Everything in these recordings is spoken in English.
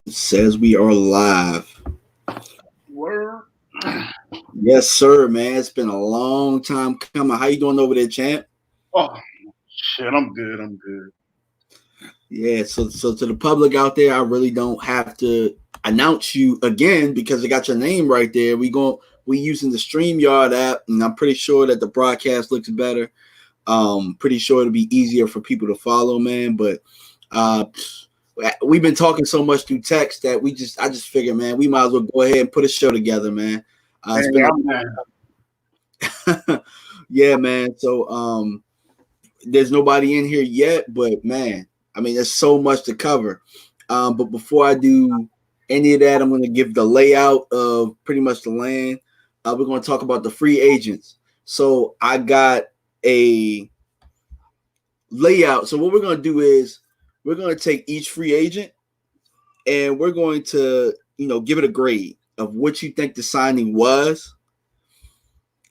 It says we are live. Word. Yes, sir, man. It's been a long time coming. How you doing over there, champ? Oh shit, I'm good. I'm good. Yeah, so to the public out there, I really don't have to announce you again because I got your name right there. We using the StreamYard app, and I'm pretty sure that the broadcast looks better. Pretty sure it'll be easier for people to follow, man. But uh, we've been talking so much through text that I just figured, man, we might as well go ahead and put a show together, man. Hey, It's been I'm man. a yeah, man. So there's nobody in here yet, but man, I mean, there's so much to cover. But before I do any of that, I'm going to give the layout of pretty much the land. We're going to talk about the free agents. So I got a layout. So what we're going to do is we're going to take each free agent and we're going to, give it a grade of what you think the signing was.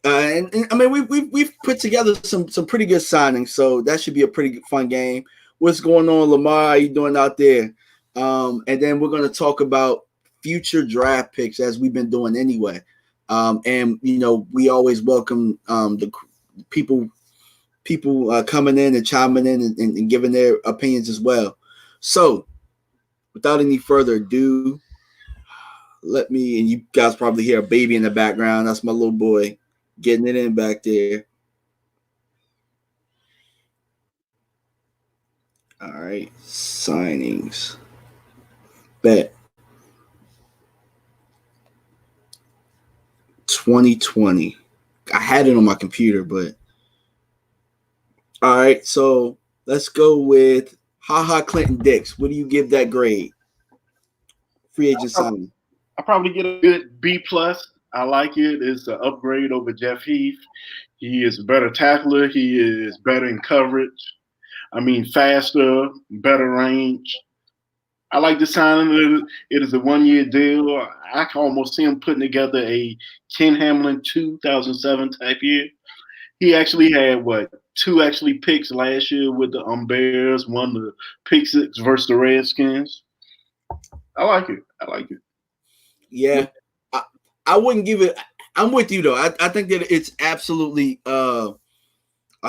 And I mean, we've put together some pretty good signings, so that should be a pretty fun game. What's going on, Lamar? How you doing out there? And then we're going to talk about future draft picks as we've been doing anyway. And we always welcome the people coming in and chiming in and giving their opinions as well. So, without any further ado, let me, and you guys probably hear a baby in the background. That's my little boy getting it in back there. All right, signings. Bet 2020. I had it on my computer, but all right. So let's go with Clinton Dix. What do you give that grade? Free agent signing. I probably get a good B plus. I like it. It's an upgrade over Jeff Heath. He is a better tackler. He is better in coverage. I mean, faster, better range. I like the signing. It is a 1 year deal. I can almost see him putting together a Ken Hamlin 2007 type year. He actually had two actually picks last year with the Bears, won the pick six versus the Redskins. I like it. I like it. Yeah, I wouldn't give it. I'm with you though. I think that it's absolutely a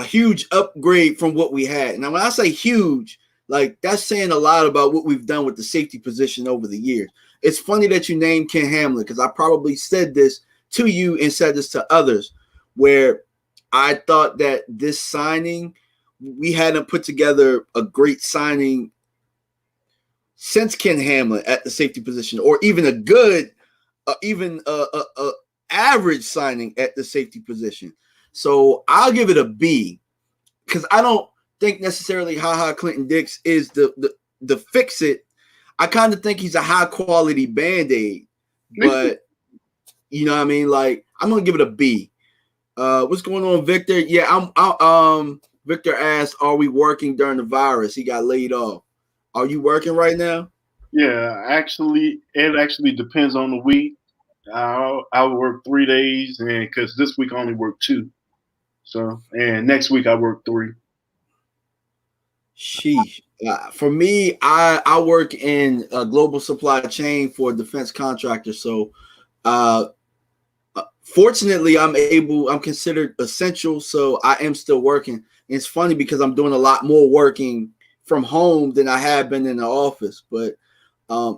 huge upgrade from what we had. Now, when I say huge, like that's saying a lot about what we've done with the safety position over the years. It's funny that you named Ken Hamlin because I probably said this to you and said this to others, where I thought that this signing, we hadn't put together a great signing since Ken Hamlin at the safety position, or even a good, even a average signing at the safety position. So I'll give it a B because I don't think necessarily Clinton Dix is the fix it. I kind of think he's a high quality band-aid, but you know what I mean? Like I'm gonna give it a B. What's going on, Victor? Yeah, Victor asked, are we working during the virus? He got laid off. Are you working right now? Yeah, actually, it actually depends on the week. I'll work 3 days, and because this week I only work two, so and next week I work three. Sheesh. For me, I work in a global supply chain for a defense contractor. So, uh, fortunately, I'm considered essential. So I am still working. And it's funny because I'm doing a lot more working from home than I have been in the office. But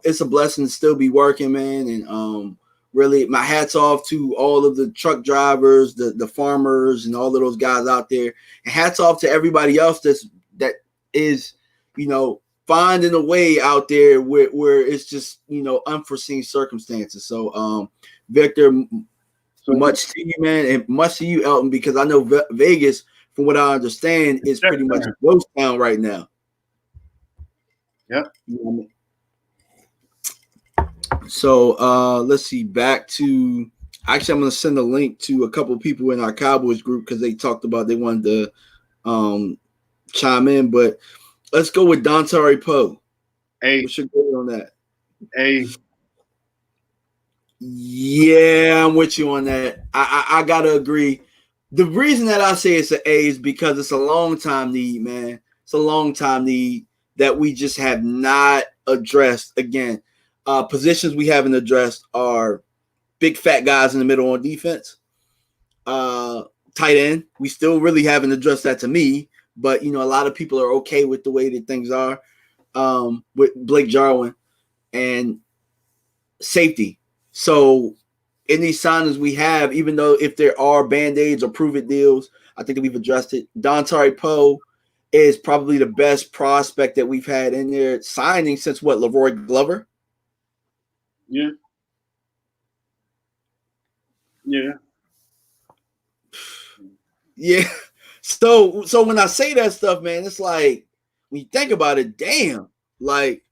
it's a blessing to still be working, man. And really, my hat's off to all of the truck drivers, the farmers, and all of those guys out there. And hats off to everybody else that is, finding a way out there where it's just, unforeseen circumstances. So, Victor, So much to you, man, and much to you, Elton, because I know Vegas, from what I understand, is pretty much a ghost town right now. Yeah. So let's see. Back to actually, I'm going to send a link to a couple of people in our Cowboys group because they talked about they wanted to chime in. But let's go with Dontari Poe. Hey, what's your grade on that? Hey. Yeah, I'm with you on that. I gotta agree. The reason that I say it's an A is because it's a long time need, man. It's a long time need that we just have not addressed. Again, Positions we haven't addressed are big fat guys in the middle on defense. Tight end, we still really haven't addressed that to me, but a lot of people are okay with the way that things are with Blake Jarwin and safety. So in these signings we have, even though if there are band-aids or prove-it deals, I think that we've addressed it. Dontari Poe is probably the best prospect that we've had in there signing since Leroy Glover? Yeah. Yeah. Yeah. So when I say that stuff, man, it's like when you think about it, damn, like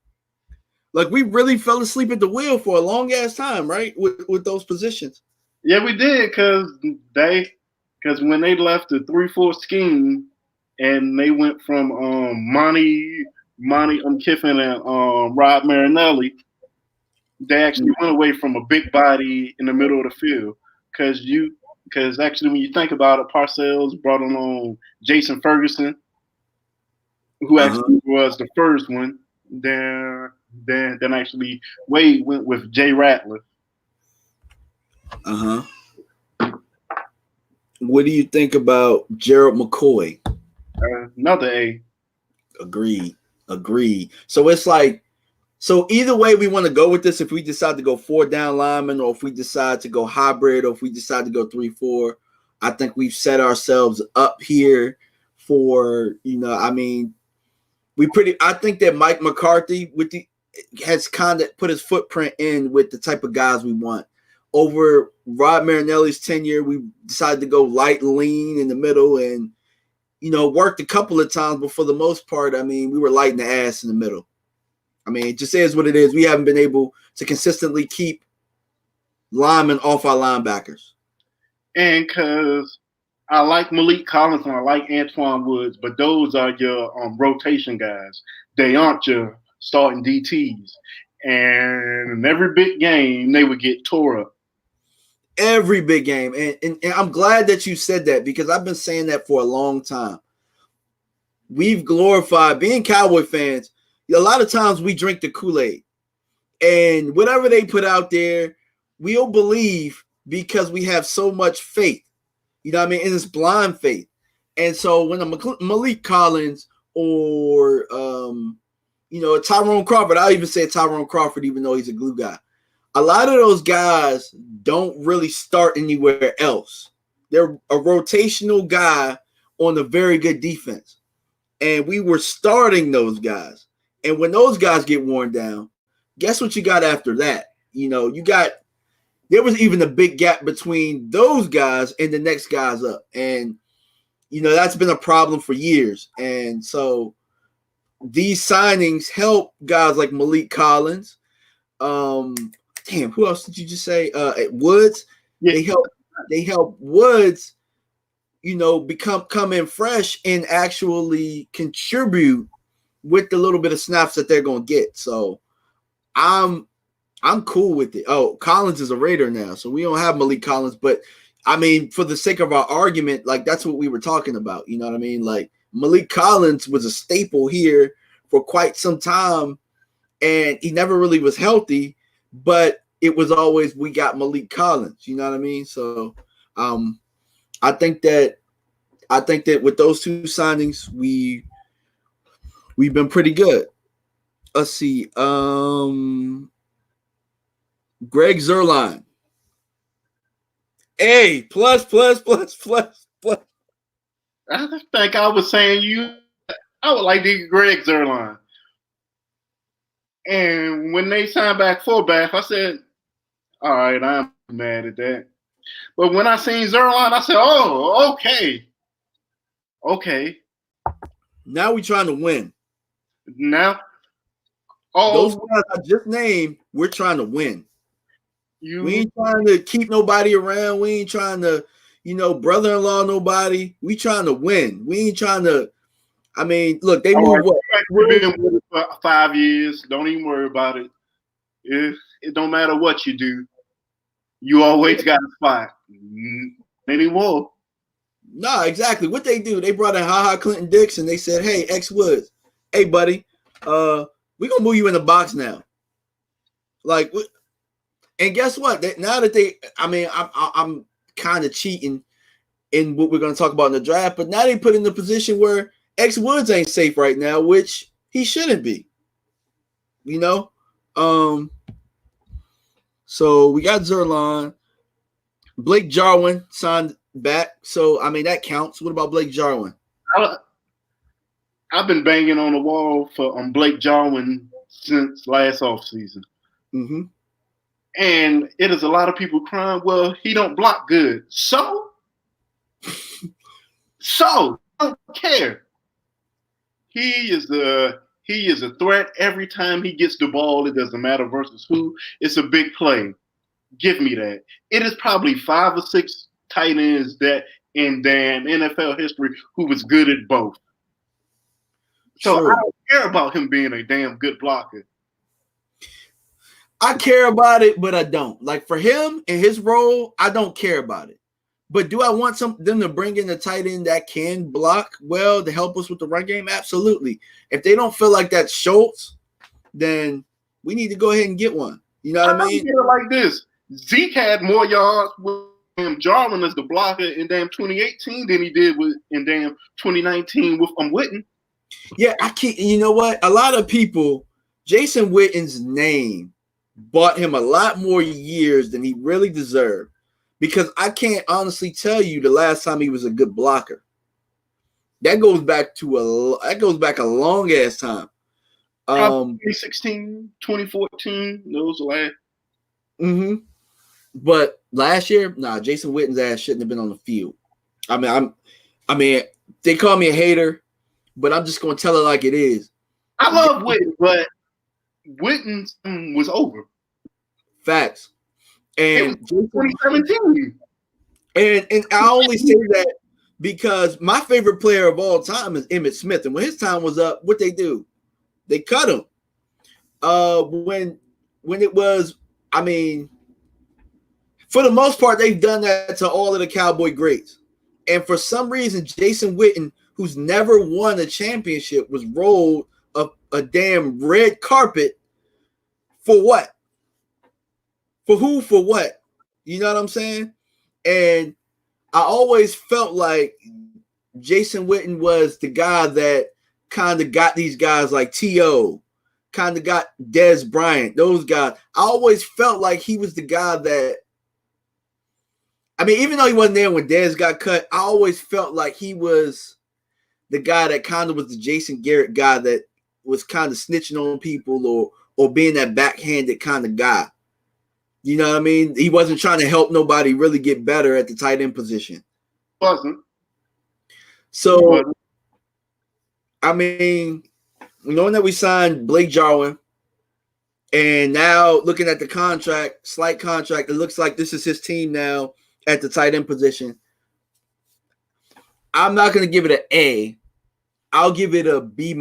we really fell asleep at the wheel for a long ass time, right? With those positions. Yeah, we did because when they left the 3-4 scheme and they went from Monty Kiffin and Rob Marinelli, they actually went away from a big body in the middle of the field because actually when you think about it, Parcells brought along Jason Ferguson, who actually was the first one. Then actually Wade went with Jay Ratliff. What do you think about Gerald McCoy? Another A. Agreed. So it's like, so either way we want to go with this, if we decide to go 4 down linemen, or if we decide to go hybrid, or if we decide to go 3-4, I think we've set ourselves up here for, I think that Mike McCarthy has kind of put his footprint in with the type of guys we want. Over Rob Marinelli's tenure, we decided to go light and lean in the middle and, worked a couple of times, but for the most part, we were light in the ass in the middle. It just is what it is. We haven't been able to consistently keep linemen off our linebackers. And because I like Malik Collins and I like Antoine Woods, but those are your rotation guys. They aren't your starting DTs. And in every big game, they would get tore up. Every big game. And I'm glad that you said that, because I've been saying that for a long time. We've glorified being Cowboy fans. A lot of times we drink the Kool-Aid. And whatever they put out there, we'll believe because we have so much faith. And it's blind faith. And so when a Malik Collins or, Tyrone Crawford, I'll even say Tyrone Crawford, even though he's a glue guy. A lot of those guys don't really start anywhere else. They're a rotational guy on a very good defense. And we were starting those guys. And when those guys get worn down, guess what you got after that? There was even a big gap between those guys and the next guys up. And, that's been a problem for years. And so these signings help guys like Malik Collins. Who else did you just say? Woods. Yeah. They help Woods, come in fresh and actually contribute with the little bit of snaps that they're going to get. So I'm cool with it. Oh, Collins is a Raider now, so we don't have Malik Collins. But, for the sake of our argument, like, that's what we were talking about. You know what I mean? Like, Malik Collins was a staple here for quite some time, and he never really was healthy, but it was always, we got Malik Collins. You know what I mean? So I think that with those two signings, we've been pretty good. Let's see. Greg Zuerlein. A plus. I think I was saying I would like to get Greg Zuerlein. And when they signed back fullback, I said, all right, I'm mad at that. But when I seen Zuerlein, I said, oh, okay. Okay. Now we're trying to win. Now, those guys I just named, we're trying to win. We ain't trying to keep nobody around. We ain't trying to, brother-in-law nobody. We trying to win. We ain't trying to. Look, they moved what? We've been with it for 5 years. Don't even worry about it. It don't matter what you do. You always got a spot. Anymore. No, exactly. What they do, they brought in HaHa Clinton Dix and they said, hey, X Woods, hey, buddy, we're going to move you in the box now. Like, and guess what? Now that I'm kind of cheating in what we're going to talk about in the draft, but now they put in the position where X Woods ain't safe right now, which he shouldn't be. You know, so we got Zerline. Blake Jarwin signed back, so I mean that counts. What about Blake Jarwin? I've been banging on the wall for Blake Jarwin since last offseason. Mm-hmm. And it is a lot of people crying, well, he don't block good. So I don't care. He is a threat every time he gets the ball. It doesn't matter versus who. It's a big play. Give me that. It is probably 5 or 6 tight ends that in damn NFL history who was good at both. So True. I don't care about him being a damn good blocker. I care about it, but I don't. Like for him and his role, I don't care about it. But do I want them to bring in a tight end that can block well to help us with the run game? Absolutely. If they don't feel like that's Schultz, then we need to go ahead and get one. You know what I mean? Feel like this. Zeke had more yards with Jarwin as the blocker in damn 2018 than he did in damn 2019 with Witten. Yeah, I can't. You know what? A lot of people, Jason Witten's name bought him a lot more years than he really deserved, because I can't honestly tell you the last time he was a good blocker. That goes back a long ass time. 2016, 2014, those last. Mm-hmm. But last year, Jason Witten's ass shouldn't have been on the field. I mean, they call me a hater, but I'm just gonna tell it like it is. I love Witten, but Witten was over. Facts. And 2017. And I only say that because my favorite player of all time is Emmitt Smith. And when his time was up, what they do? They cut him. When it was, I mean, for the most part, they've done that to all of the Cowboy greats. And for some reason, Jason Witten, who's never won a championship, was rolled a damn red carpet for what? For who? For what? You know what I'm saying? And I always felt like Jason Witten was the guy that kind of got these guys like T.O., kind of got Dez Bryant, those guys. I always felt like he was the guy that, I mean, even though he wasn't there when Dez got cut, I always felt like he was the guy that kind of was the Jason Garrett guy that was kind of snitching on people or being that backhanded kind of guy. You know what I mean? He wasn't trying to help nobody really get better at the tight end position. Wasn't. So, I mean, knowing that we signed Blake Jarwin, and now looking at the slight contract, it looks like this is his team now at the tight end position. I'm not going to give it an A. I'll give it a B-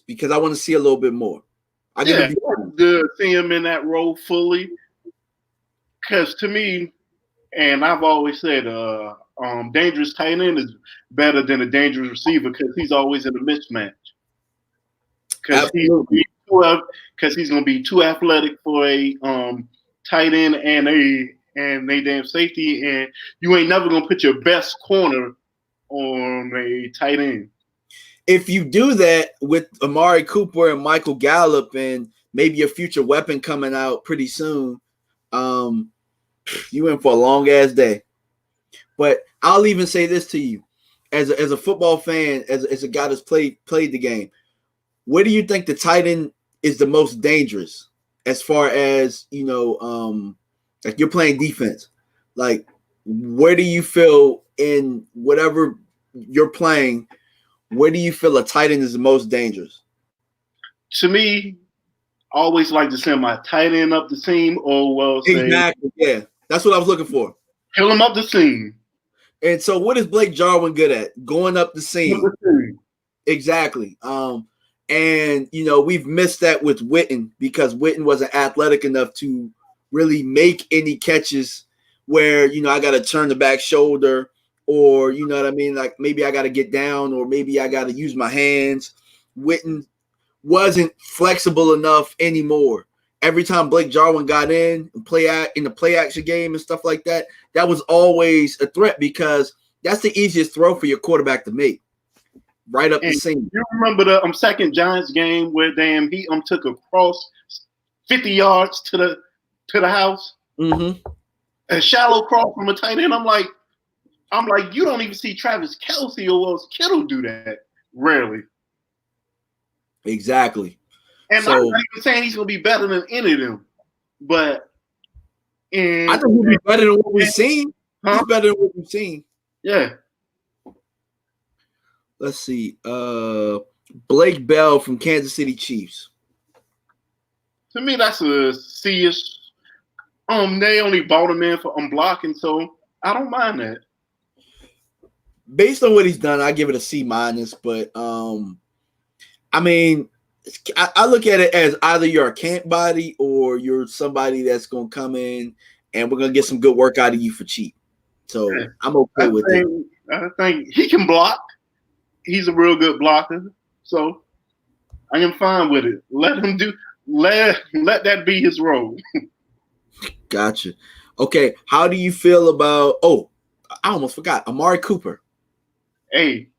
because I want to see a little bit more. Good to see him in that role fully. Because to me, and I've always said, dangerous tight end is better than a dangerous receiver because he's always in a mismatch. Because he's going to be too athletic for a tight end and a damn safety, and you ain't never going to put your best corner on a tight end. If you do that with Amari Cooper and Michael Gallup and maybe a future weapon coming out pretty soon, you in for a long ass day. But I'll even say this to you, as a football fan, as a guy that's played the game, where do you think the tight end is the most dangerous as far as, you know, like you're playing defense? Like, where do you feel in whatever you're playing? Where do you feel a tight end is the most dangerous? To me, I always like to send my tight end up the seam, or exactly, yeah, that's what I was looking for. Kill him up the seam. And so, what is Blake Jarwin good at? Going up the seam. Exactly. And you know, we've missed that with Witten because Witten wasn't athletic enough to really make any catches where, you know, I got to turn the back shoulder, or, you know what I mean? Like maybe I got to get down, or maybe I got to use my hands. Witten wasn't flexible enough anymore. every time Blake Jarwin got in and in the play action game and stuff like that, that was always a threat because that's the easiest throw for your quarterback to make, right up the seam. You remember the second Giants game where he took a cross 50 yards to the house, a shallow cross from a tight end. I'm like, you don't even see Travis Kelce or Wells Kittle do that. Rarely. Exactly. And I'm not even saying he's going to be better than any of them, but I think he'll be better than what we've seen. Huh? He's better than what we've seen. Yeah. Let's see. Blake Bell from Kansas City Chiefs. To me, that's a C-ish. They only bought him in for blocking, so I don't mind that. Based on what he's done, I give it a C-. But I mean, I look at it as either you're a camp body or you're somebody that's going to come in and we're going to get some good work out of you for cheap. So I'm okay with it. I think he can block. He's a real good blocker. So I am fine with it. Let him let that be his role. Gotcha. Okay. How do you feel about, I almost forgot, Amari Cooper? Hey,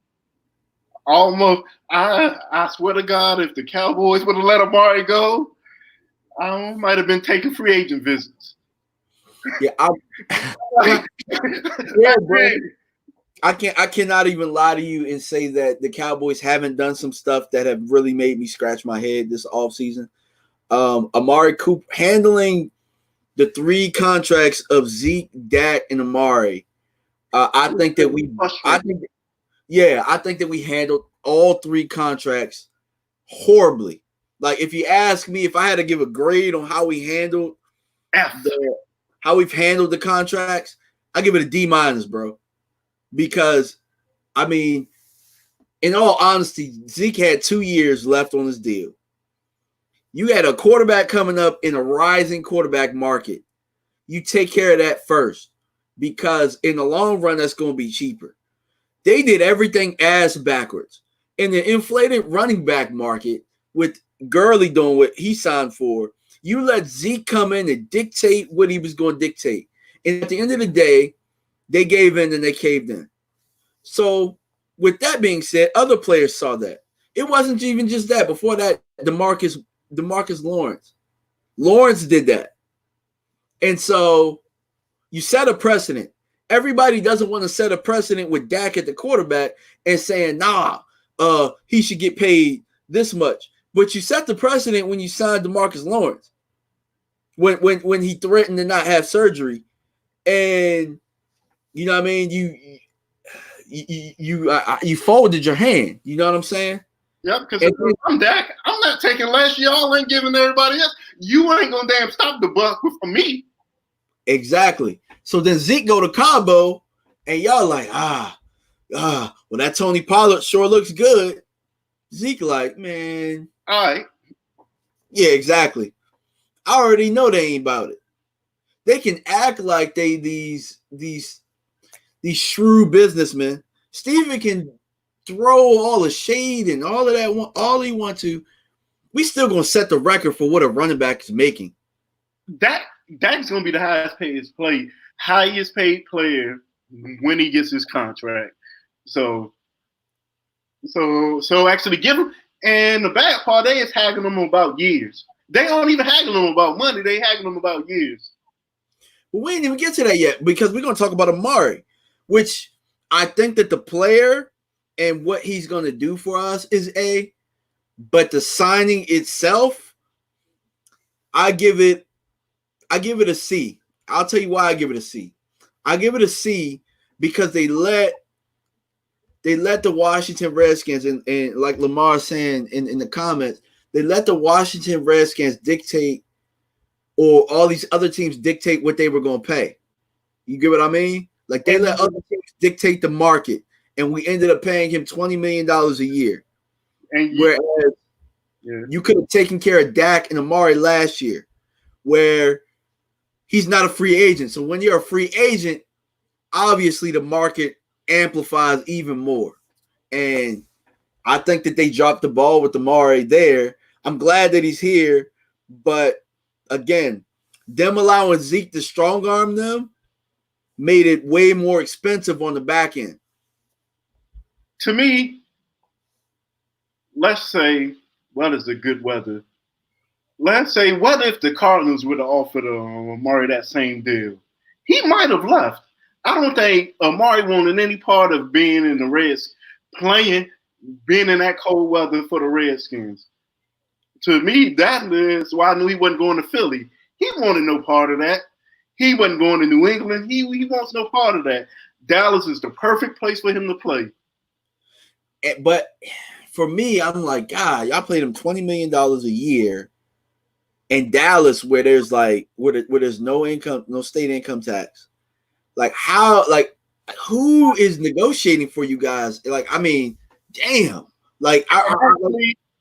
almost. I swear to God, if the Cowboys would have let Amari go, I might have been taking free agent visits. Yeah, yeah, bro. I cannot even lie to you and say that the Cowboys haven't done some stuff that have really made me scratch my head this offseason. Amari Cooper handling the 3 contracts of Zeke, Dak, and Amari. I think that we handled all 3 contracts horribly. Like, if you ask me if I had to give a grade on how we've handled the contracts, I give it a D-, bro. Because, I mean, in all honesty, Zeke had 2 years left on his deal. You had a quarterback coming up in a rising quarterback market. You take care of that first, because in the long run, that's going to be cheaper. They did everything ass backwards. In the inflated running back market, with Gurley doing what he signed for, you let Zeke come in and dictate what he was going to dictate. And at the end of the day, they gave in and they caved in. So with that being said, other players saw that. It wasn't even just that. Before that, DeMarcus Lawrence. Lawrence did that. And so you set a precedent. Everybody doesn't want to set a precedent with Dak at the quarterback and saying, he should get paid this much. But you set the precedent when you signed DeMarcus Lawrence. When he threatened to not have surgery. And you know what I mean? You folded your hand. You know what I'm saying? Yep, because I'm Dak. I'm not taking less. Y'all ain't giving everybody else. You ain't gonna damn stop the buck for me. Exactly. So then Zeke go to Cabo, and y'all like, well, that Tony Pollard sure looks good. Zeke like, man. All right. Yeah, exactly. I already know they ain't about it. They can act like they these shrewd businessmen. Steven can throw all the shade and all of that, all he wants to. We still gonna set the record for what a running back is making. Dak's gonna be the highest paid player when he gets his contract. So actually give him. And the bad part, they is haggling him about years. They don't even haggle him about money. They haggle him about years. But we didn't even get to that yet, because we're going to talk about Amari, which I think that the player and what he's going to do for us is A, but the signing itself, I give it a C. I'll tell you why I give it a C. I give it a C because they let the Washington Redskins, and like Lamar saying in the comments, they let the Washington Redskins dictate, or all these other teams dictate what they were going to pay. You get what I mean? Like, they let other teams dictate the market, and we ended up paying him $20 million a year. Whereas you could have taken care of Dak and Amari last year, where he's not a free agent. So when you're a free agent, obviously the market amplifies even more. And I think that they dropped the ball with Amari there. I'm glad that he's here, but again, them allowing Zeke to strong arm them made it way more expensive on the back end. To me, let's say, what is the good weather? Let's say, what if the Cardinals would have offered Amari that same deal? He might have left. I don't think Amari wanted any part of being in the Reds, being in that cold weather for the Redskins. To me, that is why I knew he wasn't going to Philly. He wanted no part of that. He wasn't going to New England. He wants no part of that. Dallas is the perfect place for him to play. But for me, I'm like, God, y'all played him $20 million a year in Dallas, where there's like where there's no income, no state income tax. Like how, like who is negotiating for you guys? Like, I mean, damn. Like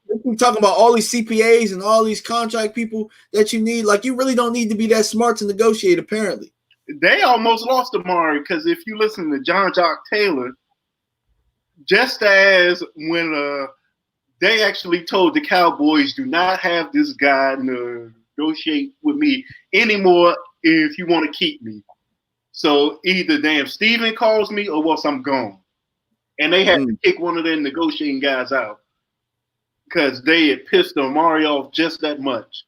we're talking about all these CPAs and all these contract people that you need. Like, you really don't need to be that smart to negotiate, apparently. They almost lost Amari because if you listen to John Jock Taylor, just as when they actually told the Cowboys, do not have this guy negotiate with me anymore if you want to keep me. So either damn Steven calls me or else I'm gone. And they had to kick one of their negotiating guys out because they had pissed Amari off just that much.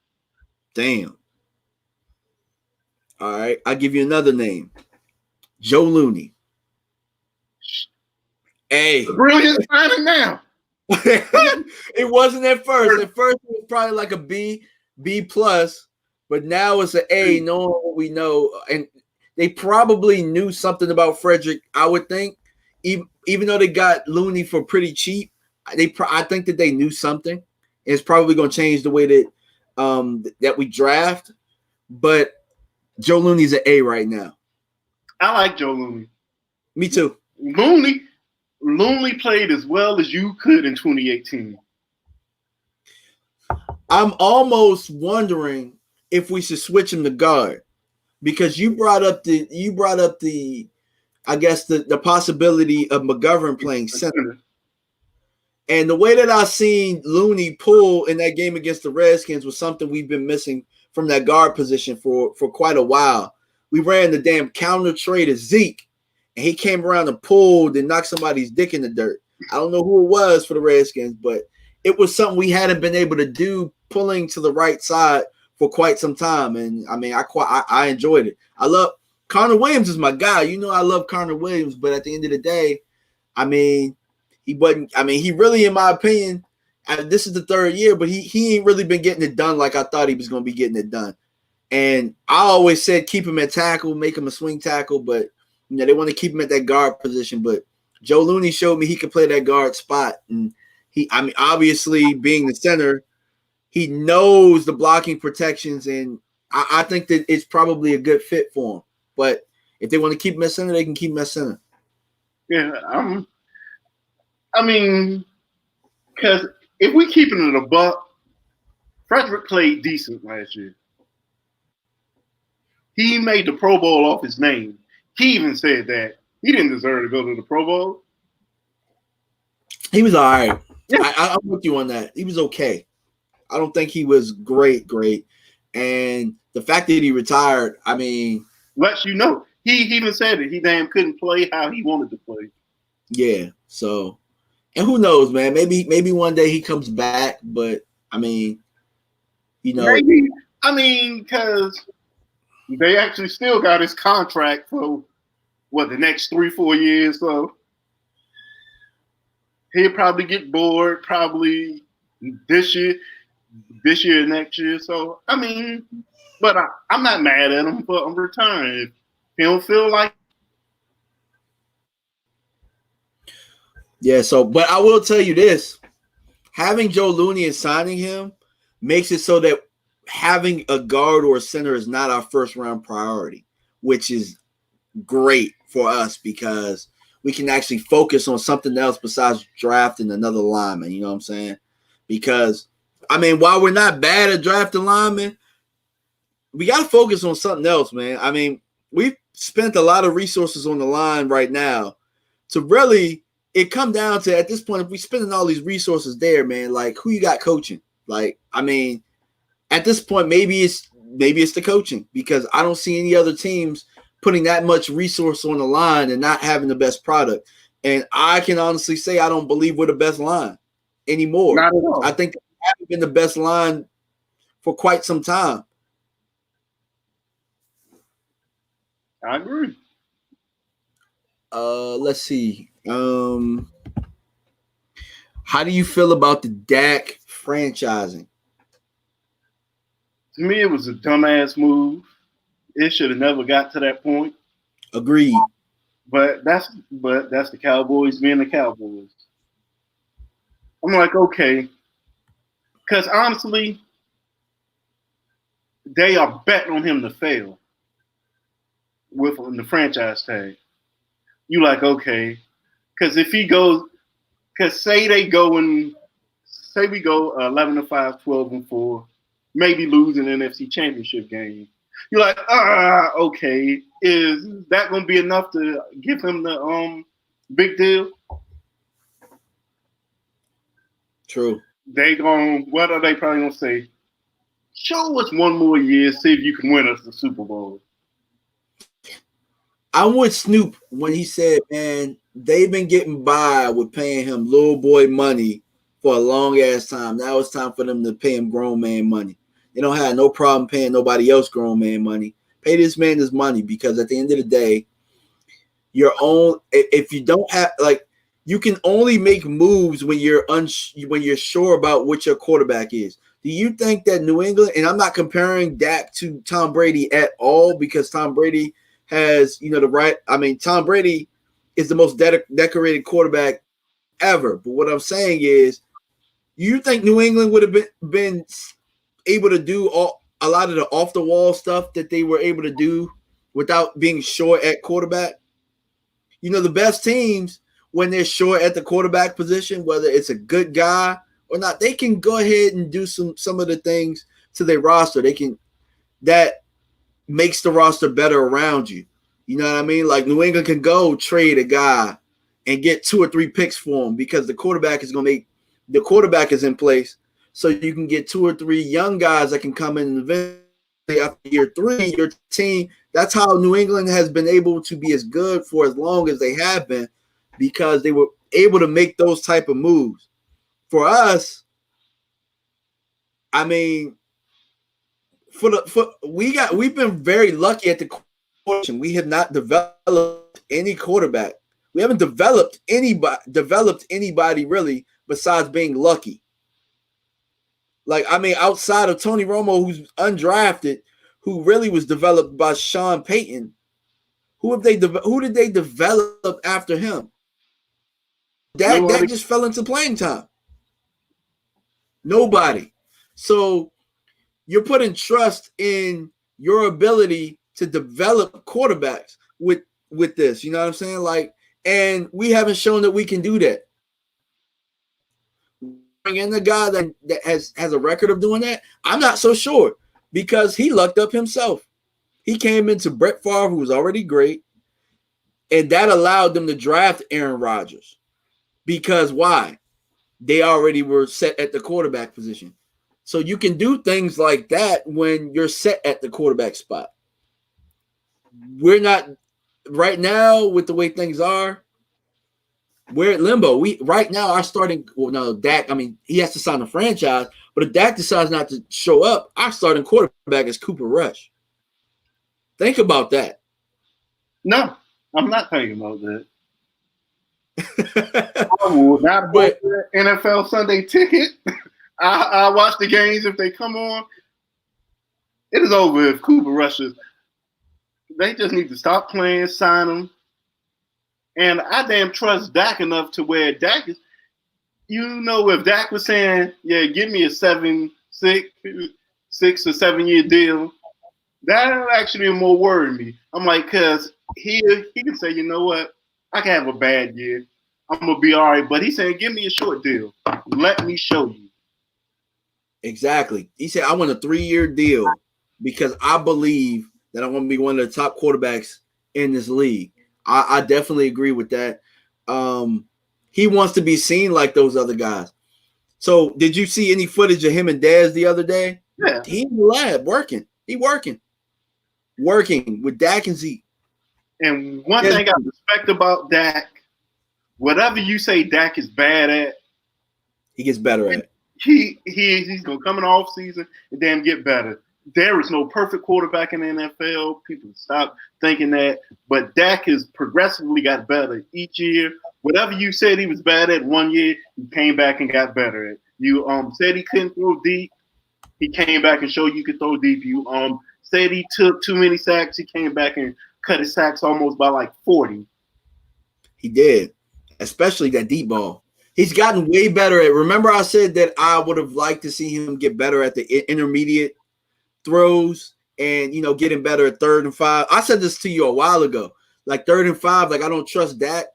Damn. All right, I'll give you another name. Joe Looney. Hey. Brilliant signing now. It wasn't at first. At first, it was probably like a B plus, but now it's an A, knowing what we know. And they probably knew something about Frederick, I would think. Even though they got Looney for pretty cheap, I think that they knew something. It's probably going to change the way that that we draft. But Joe Looney's an A right now. I like Joe Looney. Me too. Looney played as well as you could in 2018. I'm almost wondering if we should switch him to guard, because you brought up the I guess the possibility of McGovern playing center. And the way that I seen Looney pull in that game against the Redskins was something we've been missing from that guard position for quite a while. We ran the damn counter trade of Zeke, and he came around and pulled and knocked somebody's dick in the dirt. I don't know who it was for the Redskins, but it was something we hadn't been able to do, pulling to the right side for quite some time. And I mean, I enjoyed it. I love Connor Williams is my guy. You know, I love Connor Williams, but at the end of the day, I mean, he wasn't. I mean, he really, in my opinion, this is the third year, but he ain't really been getting it done like I thought he was going to be getting it done. And I always said keep him at tackle, make him a swing tackle, but you know they want to keep him at that guard position. But Joe Looney showed me he could play that guard spot, and I mean, obviously being the center, he knows the blocking protections, and I think that it's probably a good fit for him. But if they want to keep him at center, they can keep him at center. Yeah, I mean, because if we keeping it a buck, Frederick played decent last year. He made the Pro Bowl off his name. He even said that he didn't deserve to go to the Pro Bowl. He was all right. Yeah. I'm with you on that. He was okay. I don't think he was great. And the fact that he retired, I mean, lets you know. He even said it. He damn couldn't play how he wanted to play. Yeah. So, and who knows, man? Maybe one day he comes back. But I mean, you know, maybe. I mean, because they actually still got his contract for the next 3-4 years. So he'll probably get bored. Probably this year, next year. So I mean, but I'm not mad at him for retiring. If he don't feel like. Yeah, so, but I will tell you this. Having Joe Looney and signing him makes it so that having a guard or a center is not our first round priority, which is great for us because we can actually focus on something else besides drafting another lineman. You know what I'm saying? Because, I mean, while we're not bad at drafting linemen, we got to focus on something else, man. I mean, we've spent a lot of resources on the line right now to really – it come down to, at this point, if we're spending all these resources there, man, like, who you got coaching? Like, I mean, at this point, maybe it's maybe it's the coaching, because I don't see any other teams putting that much resource on the line and not having the best product. And I can honestly say I don't believe we're the best line anymore. Not at all. I think we haven't been the best line for quite some time. I agree. Let's see. How do you feel about the Dak franchising? To me, it was a dumbass move. It should have never got to that point. Agreed. But that's the Cowboys being the Cowboys. I'm like, okay. Because honestly, they are betting on him to fail with the franchise tag. You like, okay. Because if he goes, because say we go 11-5, 12-4, maybe lose an NFC Championship game. You're like, okay. Is that going to be enough to give him the big deal? True. What are they probably going to say? Show us one more year, see if you can win us the Super Bowl. I'm with Snoop when he said, man, they've been getting by with paying him little boy money for a long ass time. Now it's time for them to pay him grown man money. They don't have no problem paying nobody else grown man money. Pay this man his money, because at the end of the day, if you don't have, like, you can only make moves when you're sure about what your quarterback is. Do you think that New England, and I'm not comparing Dak to Tom Brady at all, because Tom Brady has, Tom Brady is the most decorated quarterback ever. But what I'm saying is, you think New England would have been able to do a lot of the off the wall stuff that they were able to do without being short at quarterback? The best teams, when they're short at the quarterback position, whether it's a good guy or not, they can go ahead and do some of the things to their roster. That makes the roster better around you. You know what I mean? Like, New England can go trade a guy and get 2 or 3 picks for him, because the quarterback is in place. So you can get 2 or 3 young guys that can come in and eventually after year 3, your team. That's how New England has been able to be as good for as long as they have been, because they were able to make those type of moves. For us, I mean, we've been very lucky at the question. We have not developed any quarterback. We haven't developed anybody really, besides being lucky. Like, I mean, outside of Tony Romo, who's undrafted, who really was developed by Sean Payton, who did they develop after him? That just fell into playing time. Nobody. So you're putting trust in your ability to develop quarterbacks with this. You know what I'm saying? Like, and we haven't shown that we can do that. Bring in the guy that has a record of doing that, I'm not so sure, because he lucked up himself. He came into Brett Favre, who was already great, and that allowed them to draft Aaron Rodgers. Because why? They already were set at the quarterback position. So you can do things like that when you're set at the quarterback spot. We're not right now, with the way things are. We're at limbo. Right now our starting, Dak, I mean, he has to sign a franchise, but if Dak decides not to show up, our starting quarterback is Cooper Rush. Think about that. No, I'm not thinking about that. I will not buy the NFL Sunday ticket. I watch the games if they come on. It is over if Cooper Rush is. They just need to stop playing, sign him. And I damn trust Dak enough to where Dak is, if Dak was saying, yeah, give me a 6 or 7 year deal, that actually more worry me. I'm like, because he can say, you know what, I can have a bad year. I'm going to be all right. But he's saying, give me a short deal. Let me show you. Exactly. He said, I want a 3-year deal because I believe that I'm going to be one of the top quarterbacks in this league. I definitely agree with that. He wants to be seen like those other guys. So did you see any footage of him and Dez the other day? Yeah. He in the lab working. He working with Dak and Zeke. And one thing I respect about Dak, whatever you say Dak is bad at, he gets better at it. He's gonna come in the off season and then get better. There is no perfect quarterback in the NFL. People stop thinking that, but Dak has progressively got better each year. Whatever you said he was bad at one year, he came back and got better at. You said he couldn't throw deep, he came back and showed you could throw deep. You said he took too many sacks, he came back and cut his sacks almost by like 40. He did, especially that deep ball. He's gotten way better at. Remember, I said that I would have liked to see him get better at the intermediate throws and getting better at 3rd and 5. I said this to you a while ago. Like 3rd and 5, like I don't trust Dak.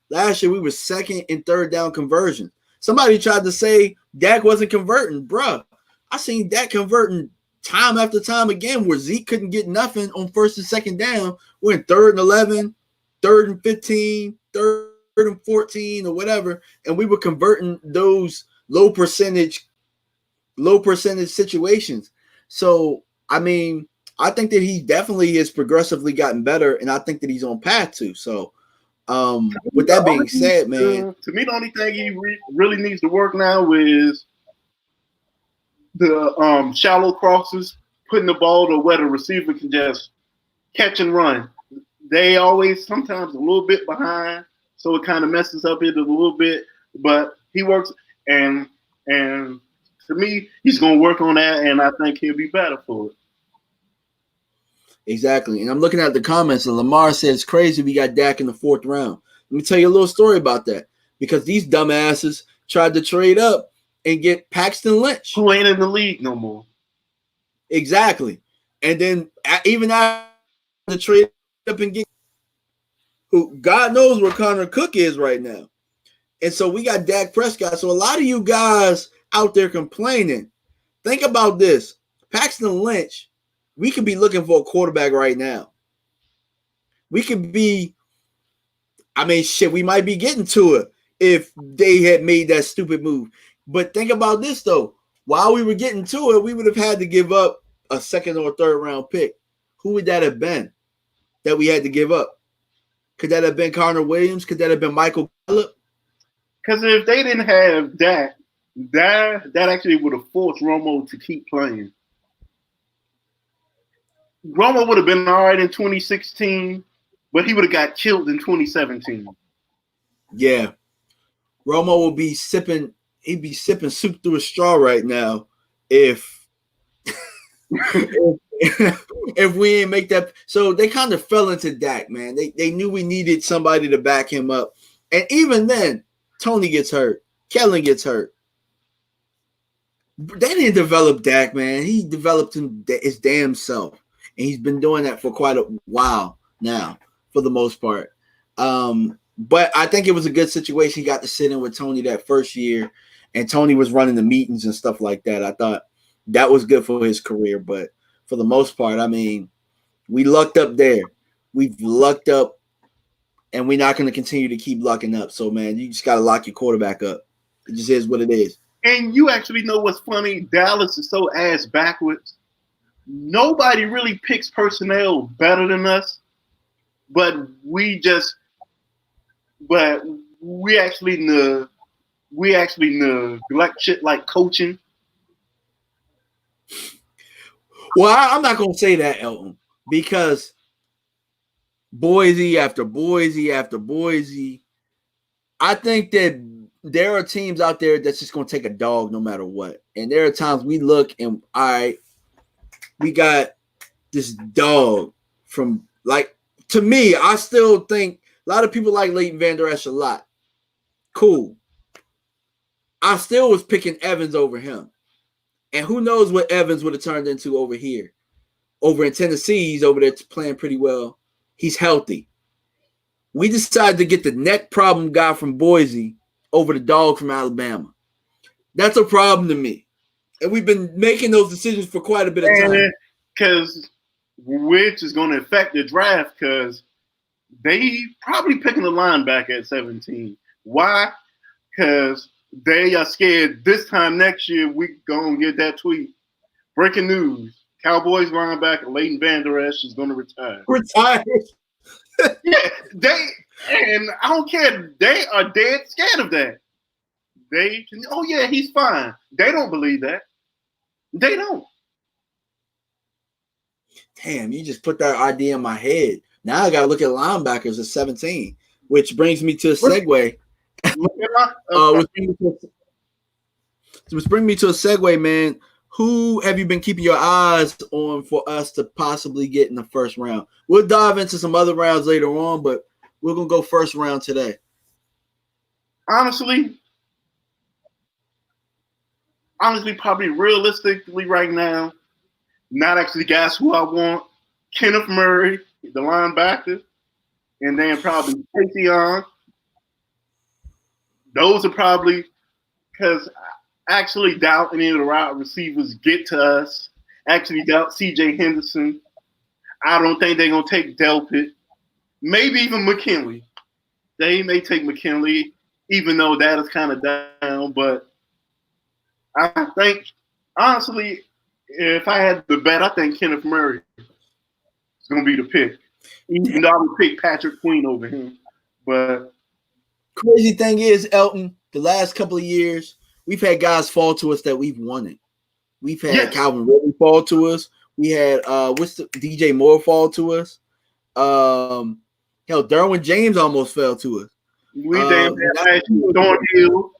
Last year we were 2nd and 3rd down conversion. Somebody tried to say Dak wasn't converting, bruh. I seen Dak converting time after time again where Zeke couldn't get nothing on 1st and 2nd down. We're in 3rd and 11, 3rd and 15, 3rd and 14 or whatever, and we were converting those low percentage situations. So, I mean, I think that he definitely has progressively gotten better, and I think that he's on path to. So, with that being said, man, to me, the only thing he really needs to work now is the shallow crosses, putting the ball to where the receiver can just catch and run. They always sometimes a little bit behind, so it kind of messes up it a little bit. But he works, and to me, he's going to work on that, and I think he'll be better for it. Exactly. And I'm looking at the comments, and Lamar says, it's crazy we got Dak in the 4th round. Let me tell you a little story about that. Because these dumbasses tried to trade up and get Paxton Lynch. Who ain't in the league no more. Exactly. And then even after the trade up and get who God knows where Connor Cook is right now. And so we got Dak Prescott. So a lot of you guys out there complaining, think about this. Paxton Lynch, we could be looking for a quarterback right now. We could be, we might be getting to it if they had made that stupid move. But think about this, though. While we were getting to it, we would have had to give up a 2nd or 3rd round pick. Who would that have been that we had to give up? Could that have been Connor Williams? Could that have been Michael Gallup? Because if they didn't have that actually would have forced Romo to keep playing. Romo would have been all right in 2016, but he would have got killed in 2017. Yeah. Romo will be sipping soup through a straw right now if if we didn't make that. So they kind of fell into Dak, man. They knew we needed somebody to back him up. And even then, Tony gets hurt. Kellen gets hurt. They didn't develop Dak, man. He developed his damn self. And he's been doing that for quite a while now, for the most part. But I think it was a good situation. He got to sit in with Tony that first year, and Tony was running the meetings and stuff like that. I thought that was good for his career. But for the most part, we lucked up there. We've lucked up, and we're not going to continue to keep lucking up. So, man, you just got to lock your quarterback up. It just is what it is. And you actually know what's funny? Dallas is so ass backwards. Nobody really picks personnel better than us, but we actually neglect shit like coaching. Well, I'm not gonna say that, Elton, because Boise after Boise after Boise, I think that there are teams out there that's just gonna take a dog no matter what. And there are times we look and we got this dog from, like, to me, I still think a lot of people like Leighton Vander Esch a lot. Cool. I still was picking Evans over him. And who knows what Evans would have turned into over here. Over in Tennessee, he's over there playing pretty well. He's healthy. We decided to get the neck problem guy from Boise over the dog from Alabama. That's a problem to me. And we've been making those decisions for quite a bit of time. Because which is going to affect the draft, because they probably picking a linebacker at 17. Why? Because they are scared this time next year we going to get that tweet. Breaking news. Cowboys linebacker Leighton Vander Esch is going to retire. Retired. Yeah, and I don't care. They are dead scared of that. They can, oh yeah, he's fine. They don't believe that. They don't. Damn, you just put that idea in my head. Now I got to look at linebackers at 17, which brings me to a segue. Which brings me to a segue, man. Who have you been keeping your eyes on for us to possibly get in the first round? We'll dive into some other rounds later on, but we're going to go first round today. Honestly, probably realistically right now, not actually guys who I want. Kenneth Murray, the linebacker, and then probably Patheon. Those are probably because I actually doubt any of the wide receivers get to us. Actually doubt C.J. Henderson. I don't think they're going to take Delpit. Maybe even McKinley. They may take McKinley, even though that is kind of down. But I think, honestly, if I had to bet, I think Kenneth Murray is going to be the pick. Even though I would pick Patrick Queen over him. But crazy thing is, Elton, the last couple of years, we've had guys fall to us that we've wanted. We've had Calvin Ridley fall to us. We had DJ Moore fall to us. Hell, Derwin James almost fell to us. We damn Thornhill.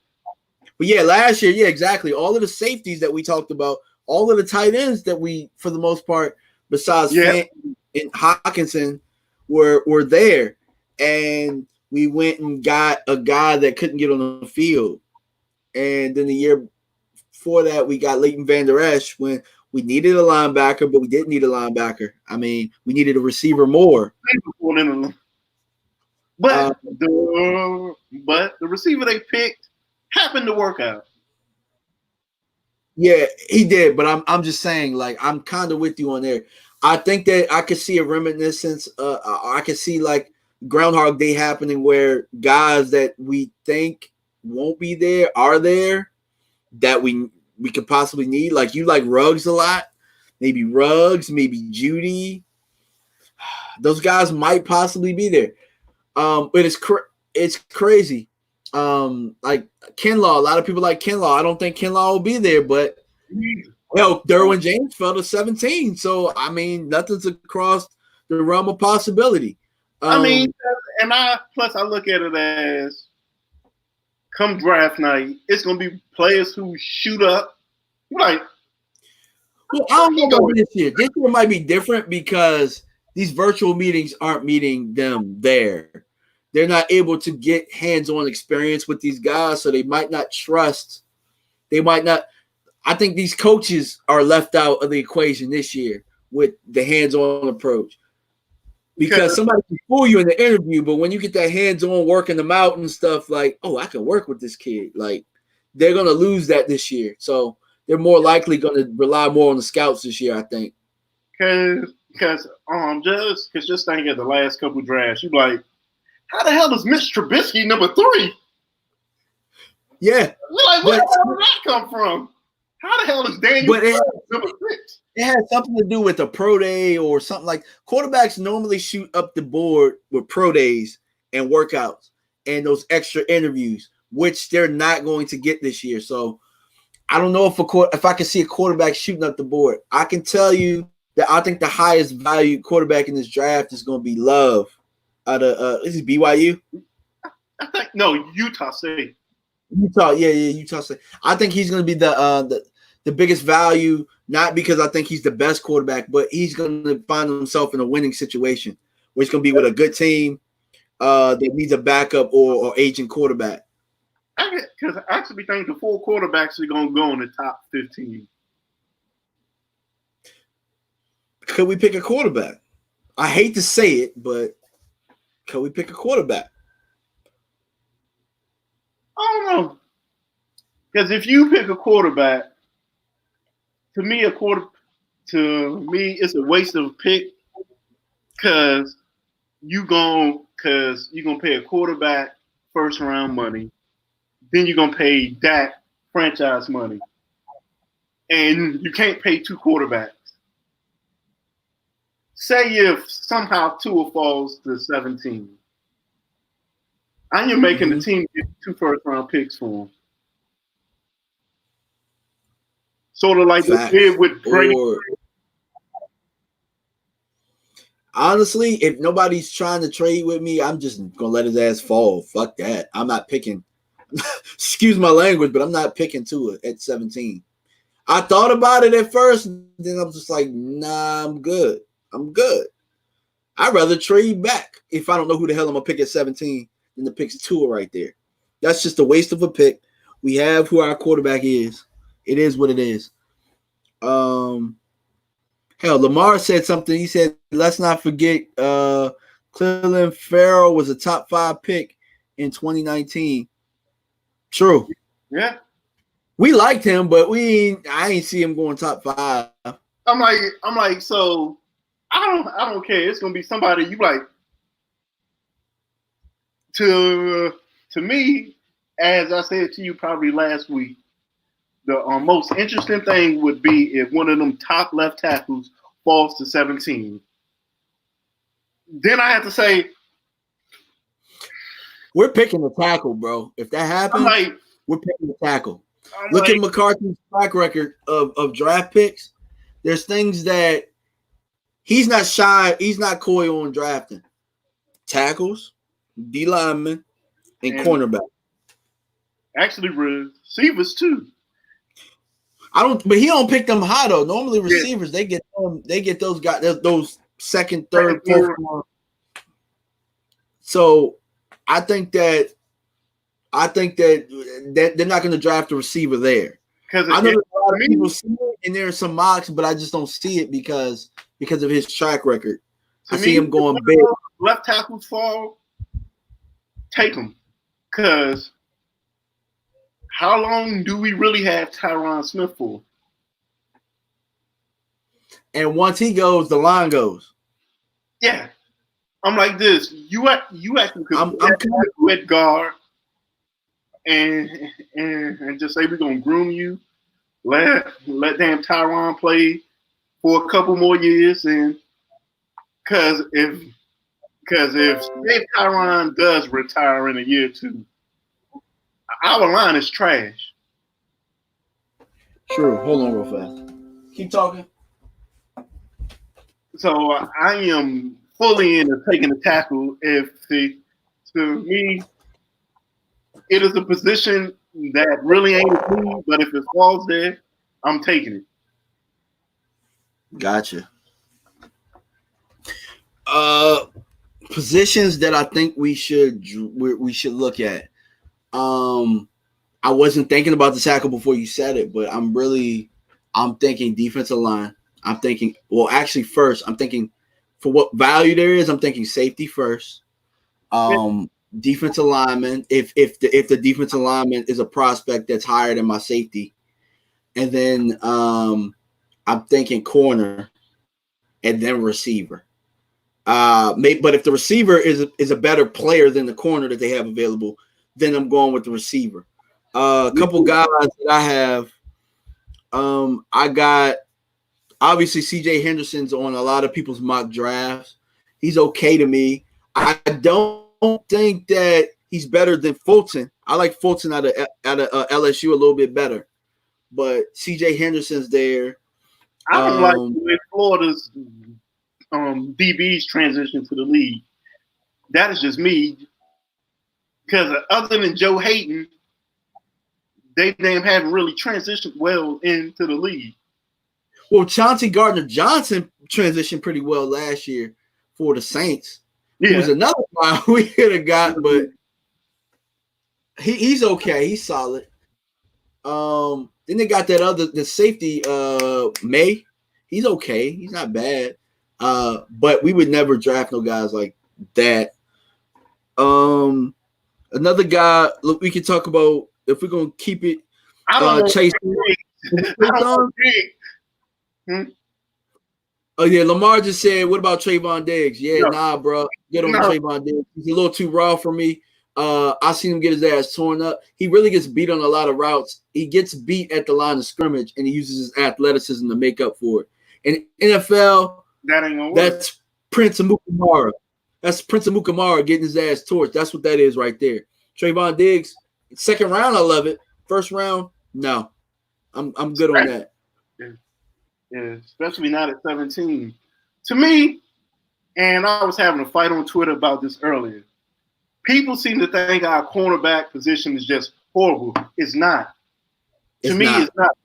But yeah, last year, yeah, exactly. All of the safeties that we talked about, all of the tight ends that we, for the most part, besides Fant and Hawkinson, were there. And we went and got a guy that couldn't get on the field. And then the year before that, we got Leighton Vander Esch when we needed a linebacker, but we didn't need a linebacker. I mean, we needed a receiver more. But the receiver they picked happened to work out. Yeah, he did. But I'm just saying, like, I'm kind of with you on there. I think that I could see a reminiscence. I could see like Groundhog Day happening where guys that we think won't be there are there that we could possibly need. Like you like Ruggs a lot, maybe Ruggs, maybe Judy. Those guys might possibly be there. But it's crazy. Like Kinlaw, a lot of people like Kinlaw. I don't think Kinlaw will be there, but Derwin James fell to 17. So I mean, nothing's across the realm of possibility. I mean, and I look at it as come draft night, it's gonna be players who shoot up. Like, well, I don't know about this year. This year might be different because these virtual meetings aren't meeting them there. They're not able to get hands-on experience with these guys, so they might not trust. They might not. I think these coaches are left out of the equation this year with the hands-on approach. Because somebody can fool you in the interview, but when you get that hands-on working them out and stuff, like, oh, I can work with this kid. Like, they're going to lose that this year. So they're more likely going to rely more on the scouts this year, I think. Because just think of the last couple of drafts, you're like, how the hell is Mitch Trubisky number 3? Yeah. We're like, where the hell did that come from? How the hell is Daniel number 6? It has something to do with a pro day or something like quarterbacks normally shoot up the board with pro days and workouts and those extra interviews, which they're not going to get this year. So I don't know if I can see a quarterback shooting up the board. I can tell you that I think the highest value quarterback in this draft is going to be Love out of this is BYU. I think no Utah State. Utah State. I think he's going to be the biggest value, not because I think he's the best quarterback, but he's going to find himself in a winning situation where he's going to be with a good team that needs a backup or aging quarterback. Because I actually think the 4 quarterbacks are going to go in the top 15. Could we pick a quarterback? I hate to say it, but could we pick a quarterback? I don't know. Because if you pick a quarterback, to me, it's a waste of a pick because you're gonna pay a quarterback first round money, then you're gonna pay Dak franchise money, and you can't pay 2 quarterbacks. say if somehow Tua falls to 17, I am making the team get 2 first-round picks for him. Sort of like they did with Brady. Honestly, if nobody's trying to trade with me, I'm just gonna let his ass fall. Fuck that. I'm not picking. Excuse my language, but I'm not picking Tua at 17. I thought about it at first, then I'm just like, nah, I'm good. I'd rather trade back if I don't know who the hell I'm gonna pick at 17 than to pick Tua right there. That's just a waste of a pick. We have who our quarterback is. It is what it is. Hell, Lamar said something. He said, let's not forget Cleveland Farrell was a top 5 pick in 2019. True. Yeah. We liked him, but I ain't see him going top 5. I'm like, so I don't care. It's gonna be somebody you like. To me, as I said to you probably last week, the most interesting thing would be if one of them top left tackles falls to 17. Then I have to say, we're picking the tackle, bro. If that happens, we're picking the tackle. Look at McCarthy's track record of draft picks. There's things that he's not shy. He's not coy on drafting. Tackles, D linemen, and cornerback. Actually, receivers too. But he don't pick them high though. Normally receivers, they get those guys, those second, third, fourth. So I think that they're not going to draft a receiver there. Because I know there's a lot of people see it, and there are some mocks, but I just don't see it because of his track record. I see him going big. Left tackles fall, take them. Because how long do we really have Tyron Smith for? And once he goes, the line goes. Yeah. I'm like this. You actually could with guard and just say we're gonna groom you. Let damn Tyron play for a couple more years, and because if Tyron does retire in a year or two, our line is trash. True. Hold on real fast. Keep talking. So I am fully into taking the tackle. To me, it is a position that really ain't a need, but if it falls there, I'm taking it. Gotcha. Positions that I think we should look at. I wasn't thinking about the tackle before you said it, but I'm thinking defensive line. I'm thinking, first, I'm thinking for what value there is, I'm thinking safety first. Defensive lineman, if the defensive lineman is a prospect that's higher than my safety. And then I'm thinking corner and then receiver. But if the receiver is a better player than the corner that they have available, then I'm going with the receiver. A couple guys that I have, I got obviously CJ Henderson's on a lot of people's mock drafts. He's okay to me. I don't think that he's better than Fulton. I like Fulton out of LSU a little bit better, but CJ Henderson's there. I don't like the way Florida's DBs transition to the league. That is just me. Because other than Joe Hayden, they haven't really transitioned well into the league. Well, Chauncey Gardner-Johnson transitioned pretty well last year for the Saints. Yeah. He was another guy we could have got, but he's okay. He's solid. Then they got the safety, May. He's okay. He's not bad. But we would never draft no guys like that. Another guy, look, we can talk about if we're gonna keep it. Chase. Oh yeah, Lamar just said, "What about Trayvon Diggs?" Yeah, nah, bro. Get on Trayvon Diggs. He's a little too raw for me. I seen him get his ass torn up. He really gets beat on a lot of routes. He gets beat at the line of scrimmage, and he uses his athleticism to make up for it. In NFL, That ain't gonna work. That's Prince Amukamara. That's Prince Amukamara getting his ass torched. That's what that is right there. Trayvon Diggs, second round, I love it. First round, no. I'm good on that. Yeah, especially not at 17. To me, and I was having a fight on Twitter about this earlier. People seem to think our cornerback position is just horrible. It's not. To me, it's not.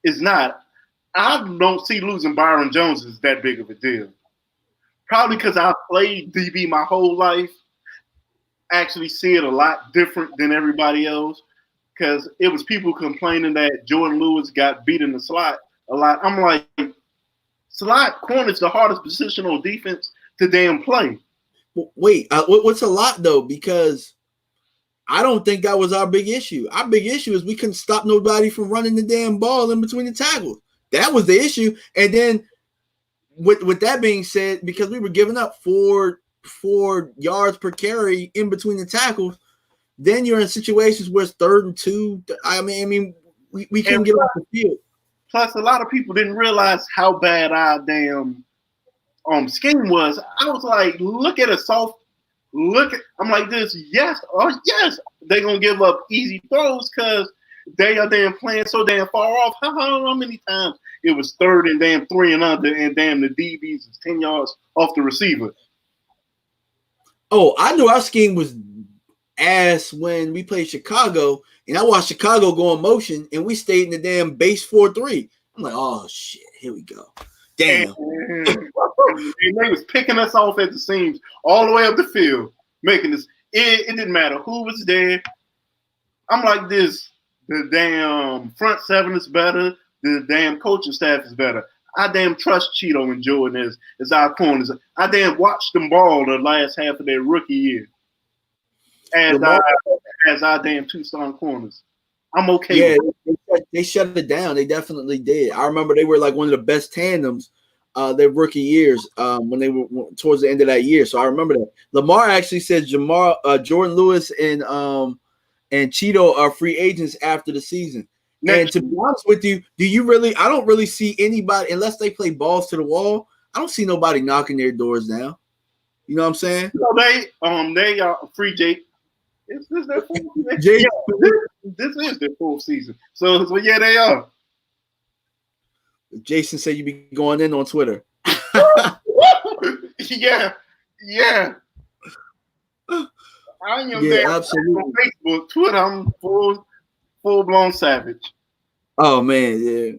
It's not. I don't see losing Byron Jones as that big of a deal. Probably because I played DB my whole life. I actually see it a lot different than everybody else because it was people complaining that Jordan Lewis got beat in the slot a lot. I'm like, slot corner is the hardest position on defense to damn play. Wait, what's a lot though? Because I don't think that was our big issue. Our big issue is we couldn't stop nobody from running the damn ball in between the tackles. That was the issue. And then with that being said, because we were giving up four yards per carry in between the tackles, then you're in situations where it's 3rd and 2. I mean, we couldn't get off the field. Plus, a lot of people didn't realize how bad our damn scheme was. I was like, look at a soft look. I'm like this. Yes, they're gonna give up easy throws because they are damn playing so damn far off. How many times it was 3rd and damn 3 and under, and damn the DBs is 10 yards off the receiver. Oh, I knew our scheme was ass when we played Chicago, and I watched Chicago go in motion, and we stayed in the damn base 4-3. I'm like, oh shit, here we go. Damn. And they was picking us off at the seams all the way up the field, making this. It didn't matter who was there. I'm like this. The damn front seven is better. The damn coaching staff is better. I damn trust Cheeto and Jordan as our corners. I damn watched them ball the last half of their rookie year as our damn 2-star corners. I'm okay. Yeah, they shut it down. They definitely did. I remember they were like one of the best tandems their rookie years when they were towards the end of that year. So I remember that. Lamar actually said Jordan Lewis and Cheeto are free agents after the season. And to be honest with you, I don't really see anybody, unless they play balls to the wall, I don't see nobody knocking their doors down. You know what I'm saying? No, they are free Jake. Is this their full season? Jake. Yeah, this is their full season. So yeah, they are. Jason said you be going in on Twitter. Yeah. I am there absolutely. on Facebook, Twitter. I'm full blown savage. Oh man, yeah.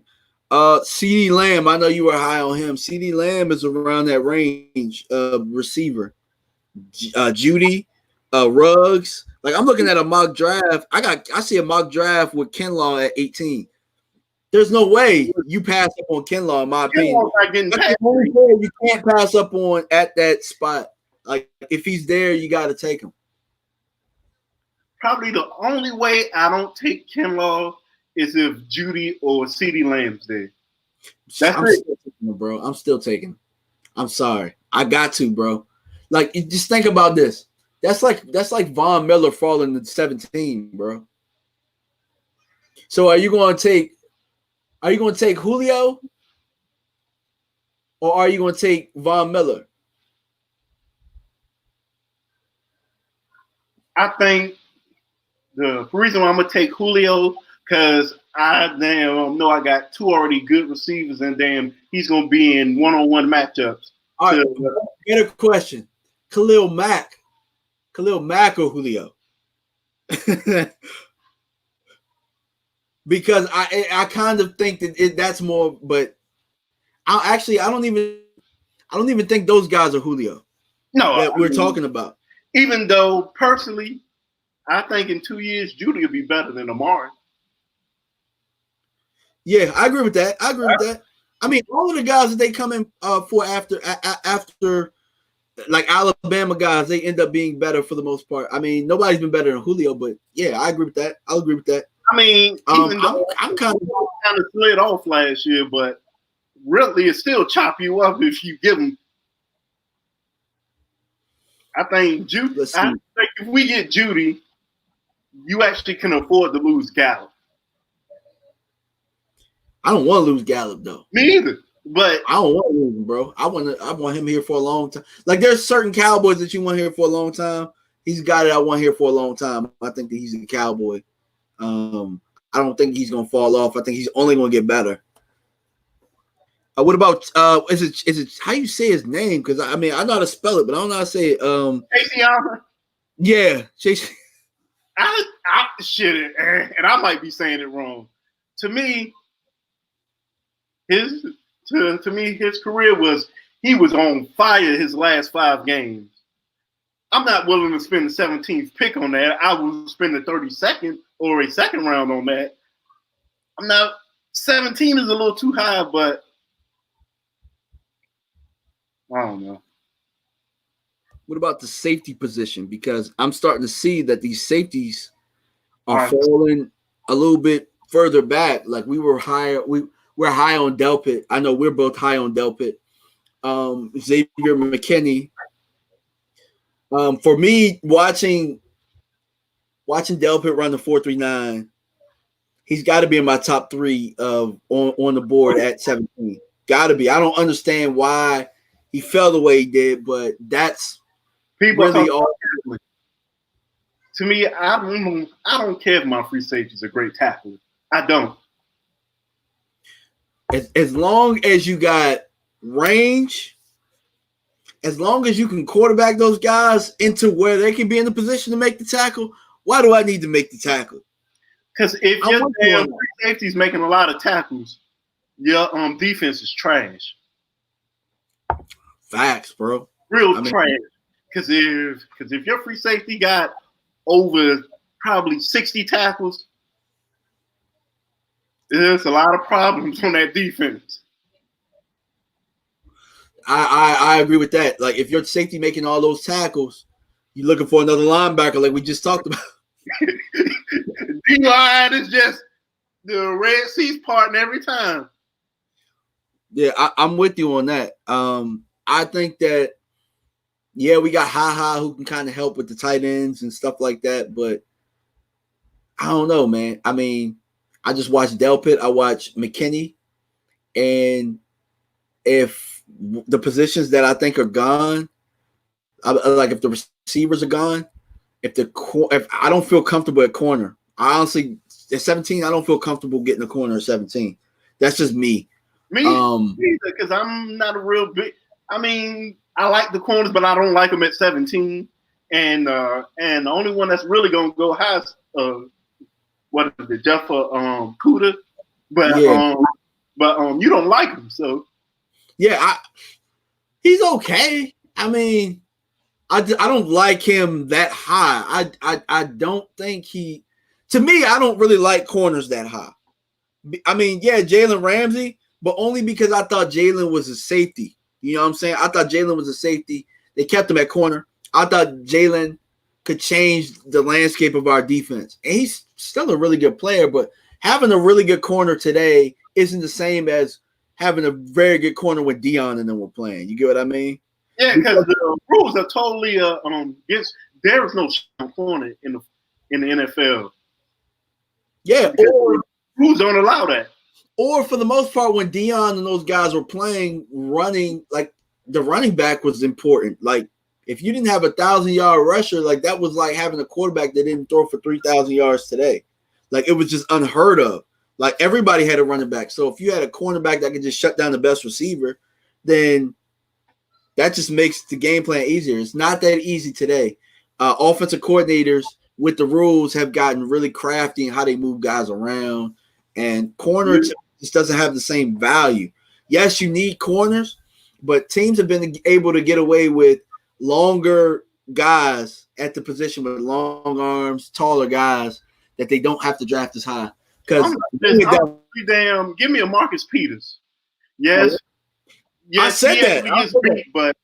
CeeDee Lamb, I know you were high on him. CeeDee Lamb is around that range of receiver. Judy, Ruggs. Like I'm looking at a mock draft. I see a mock draft with Kinlaw at 18. There's no way you pass up on Kinlaw, in my opinion. That's the only player you can't pass up on at that spot. Like if he's there, you got to take him. Probably the only way I don't take Kinlaw is if Judy or CeeDee Lamb's there. I'm still taking him. I'm sorry. I got to, bro. Like, just think about this. That's like Von Miller falling to 17, bro. So are you going to take Julio or are you going to take Von Miller? I think the reason why I'm gonna take Julio because I know I got 2 already good receivers and he's gonna be in one-on-one matchups. All right, get a question. Khalil Mack or Julio? Because I kind of think that that's more, but I don't even think those guys are Julio. No, that we're talking about. Even though personally, I think in 2 years Judy will be better than Amari. Yeah, I agree with that. I mean, all of the guys that they come in for after like Alabama guys, they end up being better for the most part. I mean, nobody's been better than Julio, but yeah, I agree with that. I'll agree with that. I mean, even though I'm kind of slid off last year, but really, it still chop you up if you give him. I think Judy. I think if we get Judy, you actually can afford to lose Gallup. I don't want to lose Gallup though. Me either. But I don't want him, bro. I want him here for a long time. Like there's certain Cowboys that you want here for a long time. He's got it. I want here for a long time. I think that he's a Cowboy. I don't think he's gonna fall off. I think he's only gonna get better. What about is it how you say his name? Because I mean I know how to spell it, but I don't know how to say it. Casey Allen. Yeah, Chase. Shit, and I might be saying it wrong. To me, his career he was on fire his last 5 games. I'm not willing to spend the 17th pick on that. I will spend the 32nd or a second round on that. 17 is a little too high, but I don't know. What about the safety position? Because I'm starting to see that these safeties are falling a little bit further back. Like we were higher. We're high on Delpit. I know we're both high on Delpit. Xavier McKinney. For me, watching Delpit run the 4.39, he's got to be in my top 3 on the board at 17. Got to be. I don't understand why he fell the way he did, but that's really all. To me, I don't care if my free safety is a great tackler. I don't. As long as you got range, as long as you can quarterback those guys into where they can be in the position to make the tackle, why do I need to make the tackle? Because if your damn free safety is making a lot of tackles, your defense is trash. Facts, bro. Trash. Because if your free safety got over probably 60 tackles, there's a lot of problems on that defense. I agree with that. Like if your safety making all those tackles, you're looking for another linebacker, like we just talked about. D-line is just the Red Sea's partner every time. Yeah, I'm with you on that. I think that we got Ha who can kind of help with the tight ends and stuff like that, but I don't know, man. I mean, I just watched Delpit, I watched McKinney, and if the positions that I think are gone, like if the receivers are gone, if I don't feel comfortable at corner. I honestly, at 17, I don't feel comfortable getting a corner at 17. That's just me. Me either, because I'm not a real big. I mean, I like the corners, but I don't like them at 17. And the only one that's really gonna go high is what is it, Jeff Kuda? But you don't like him, so yeah, he's okay. I mean, I don't like him that high. I don't think he. To me, I don't really like corners that high. I mean, yeah, Jalen Ramsey, but only because I thought Jalen was a safety. You know what I'm saying? I thought Jalen was a safety. They kept him at corner. I thought Jalen could change the landscape of our defense. And he's still a really good player, but having a really good corner today isn't the same as having a very good corner when Dion and them were playing. You get what I mean? Yeah, because the rules are totally against. There is no corner in the NFL. Yeah, or rules don't allow that. Or for the most part, when Dion and those guys were playing, running, like the running back was important. Like if you didn't have 1,000-yard rusher, like that was like having a quarterback that didn't throw for 3,000 yards today. Like it was just unheard of. Like everybody had a running back. So if you had a cornerback that could just shut down the best receiver, then that just makes the game plan easier. It's not that easy today. Offensive coordinators with the rules have gotten really crafty in how they move guys around, and corner just doesn't have the same value. Yes, you need corners, but teams have been able to get away with longer guys at the position with long arms, taller guys that they don't have to draft as high. Because give me a Marcus Peters. Yes, I said that. But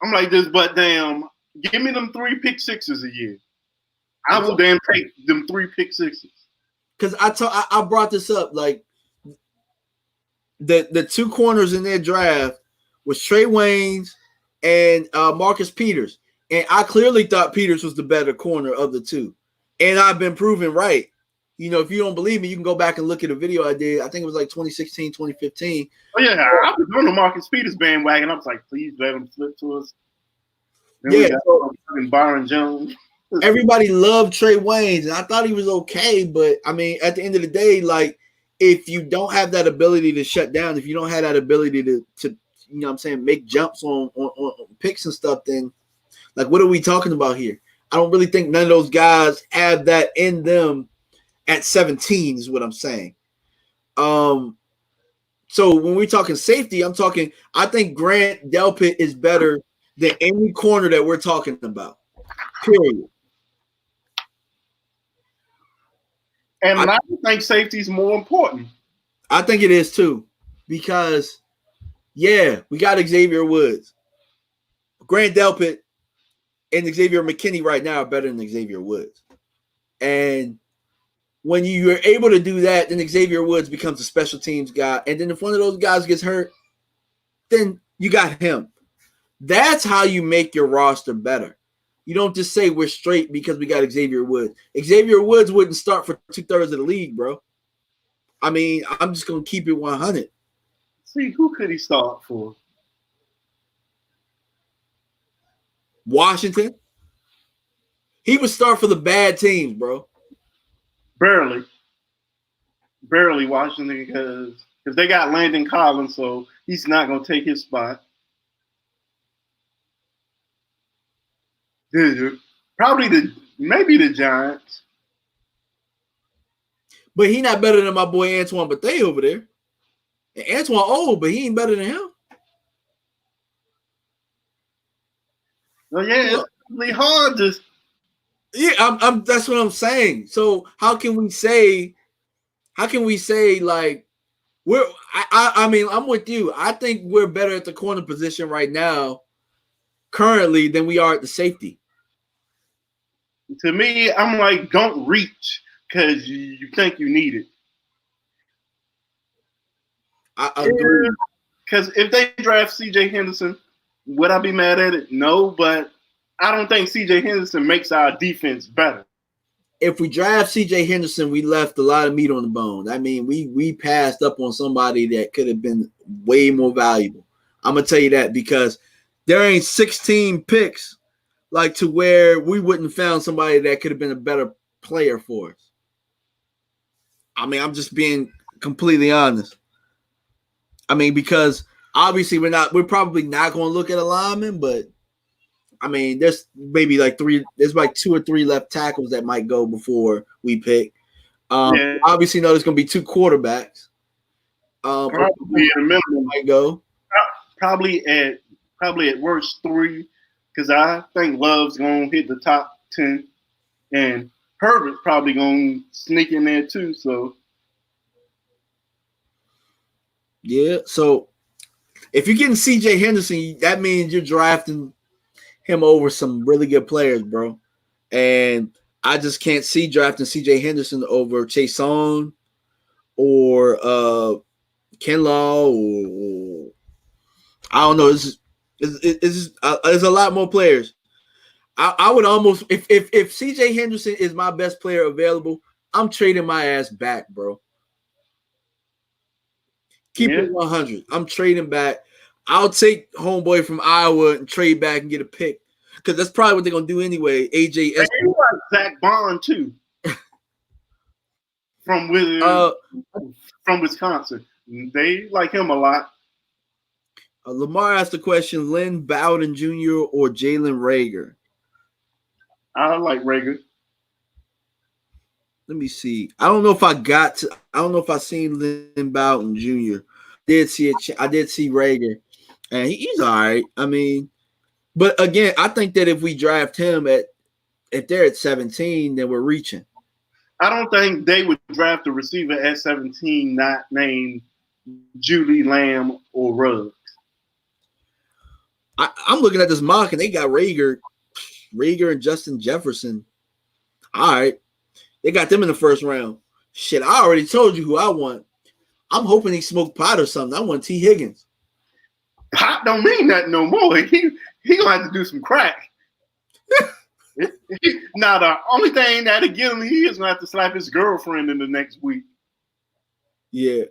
I'm like this. But damn, give me them 3 pick sixes a year. I will damn take them 3 pick sixes. Because I brought this up, like the 2 corners in their draft was Trey Waynes and Marcus Peters, and I clearly thought Peters was the better corner of the 2, and I've been proven right. if you don't believe me, you can go back and look at a video I did. I think it was like 2016, 2015. Oh yeah, I was on the Marcus Peters bandwagon. I was like, please let him flip to us. Then Yeah, we got Byron Jones. Everybody loved Trey Waynes, and I thought he was okay. But I mean, at the end of the day, like if you don't have that ability to shut down, if you don't have that ability to what I'm saying, make jumps on picks and stuff, then like what are we talking about here? I don't really think none of those guys have that in them at 17 is what I'm saying. So when we're talking safety, I think Grant Delpit is better than any corner that we're talking about. Period. And I think safety is more important. I think it is too, because we got Xavier Woods, Grant Delpit, and Xavier McKinney right now are better than Xavier Woods. And when you're able to do that, then Xavier Woods becomes a special teams guy. And then if one of those guys gets hurt, then you got him. That's how you make your roster better. You don't just say we're straight because we got Xavier Woods. Xavier Woods wouldn't start for 2/3 of the league, bro. I mean, I'm just going to keep it 100. See, who could he start for? Washington. He would start for the bad teams, bro. Barely Washington, because they got Landon Collins, so he's not going to take his spot. Maybe the Giants. But he not better than my boy Antoine Bethea over there. And Antoine old, but he ain't better than him. Well, yeah, it's really hard to. Yeah, I'm. That's what I'm saying. So how can we say like we're? I mean, I'm with you. I think we're better at the corner position right now, currently, than we are at the safety. To me, I'm like, don't reach because you think you need it. I agree. Because if they draft C.J. Henderson, would I be mad at it? No, but I don't think C.J. Henderson makes our defense better. If we draft C.J. Henderson, we left a lot of meat on the bone. I mean, we passed up on somebody that could have been way more valuable. I'm going to tell you that because there ain't 16 picks like to where we wouldn't found somebody that could have been a better player for us. I mean, I'm just being completely honest. I mean, because obviously we're probably not going to look at a lineman, but I mean, there's maybe like 2 or 3 left tackles that might go before we pick. Obviously, there's going to be 2 quarterbacks. Probably at a minimum might go. Probably at worst 3, because I think Love's going to hit the top 10, and Herbert's probably going to sneak in there too. So. Yeah, so if you're getting C.J. Henderson, that means you're drafting him over some really good players, bro. And I just can't see drafting C.J. Henderson over Chase Song or Kinlaw or I don't know. There's a lot more players. I would almost if C.J. Henderson is my best player available, I'm trading my ass back, bro. Keep it 100. I'm trading back. I'll take homeboy from Iowa and trade back and get a pick because that's probably what they're gonna do anyway. AJ, they like Zach Bond too, from Wisconsin. They like him a lot. Lamar asked the question: Lynn Bowden Jr. or Jalen Reagor? I like Reagor. Let me see. I don't know if I seen Lynn Bowden Jr. I did see Reagor, and he's all right. I mean, but again, I think that if we draft him if they're at 17, then we're reaching. I don't think they would draft a receiver at 17 not named Julie Lamb or Ruggs. I'm looking at this mock, and they got Reagor and Justin Jefferson. All right. They got them in the first round. Shit, I already told you who I want. I'm hoping he smoked pot or something. I want T. Higgins. Pot don't mean nothing no more. He gonna have to do some crack. Now the only thing that'll get him, he is gonna have to slap his girlfriend in the next week. Yeah.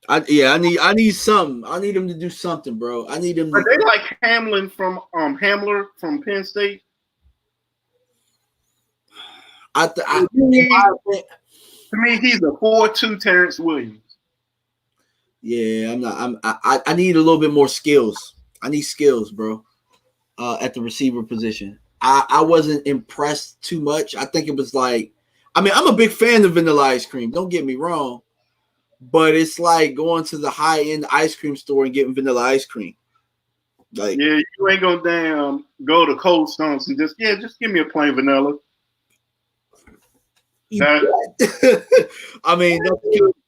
I need something. I need him to do something, bro. I need him But to. they like Hamler from Penn State. To me, he's a 4-2 Terrence Williams. Yeah, I'm not. I need a little bit more skills. I need skills, bro. At the receiver position, I wasn't impressed too much. I think it was like, I mean, I'm a big fan of vanilla ice cream. Don't get me wrong, but it's like going to the high end ice cream store and getting vanilla ice cream. Like, yeah, you ain't gonna go to Cold Stones and just give me a plain vanilla. I mean,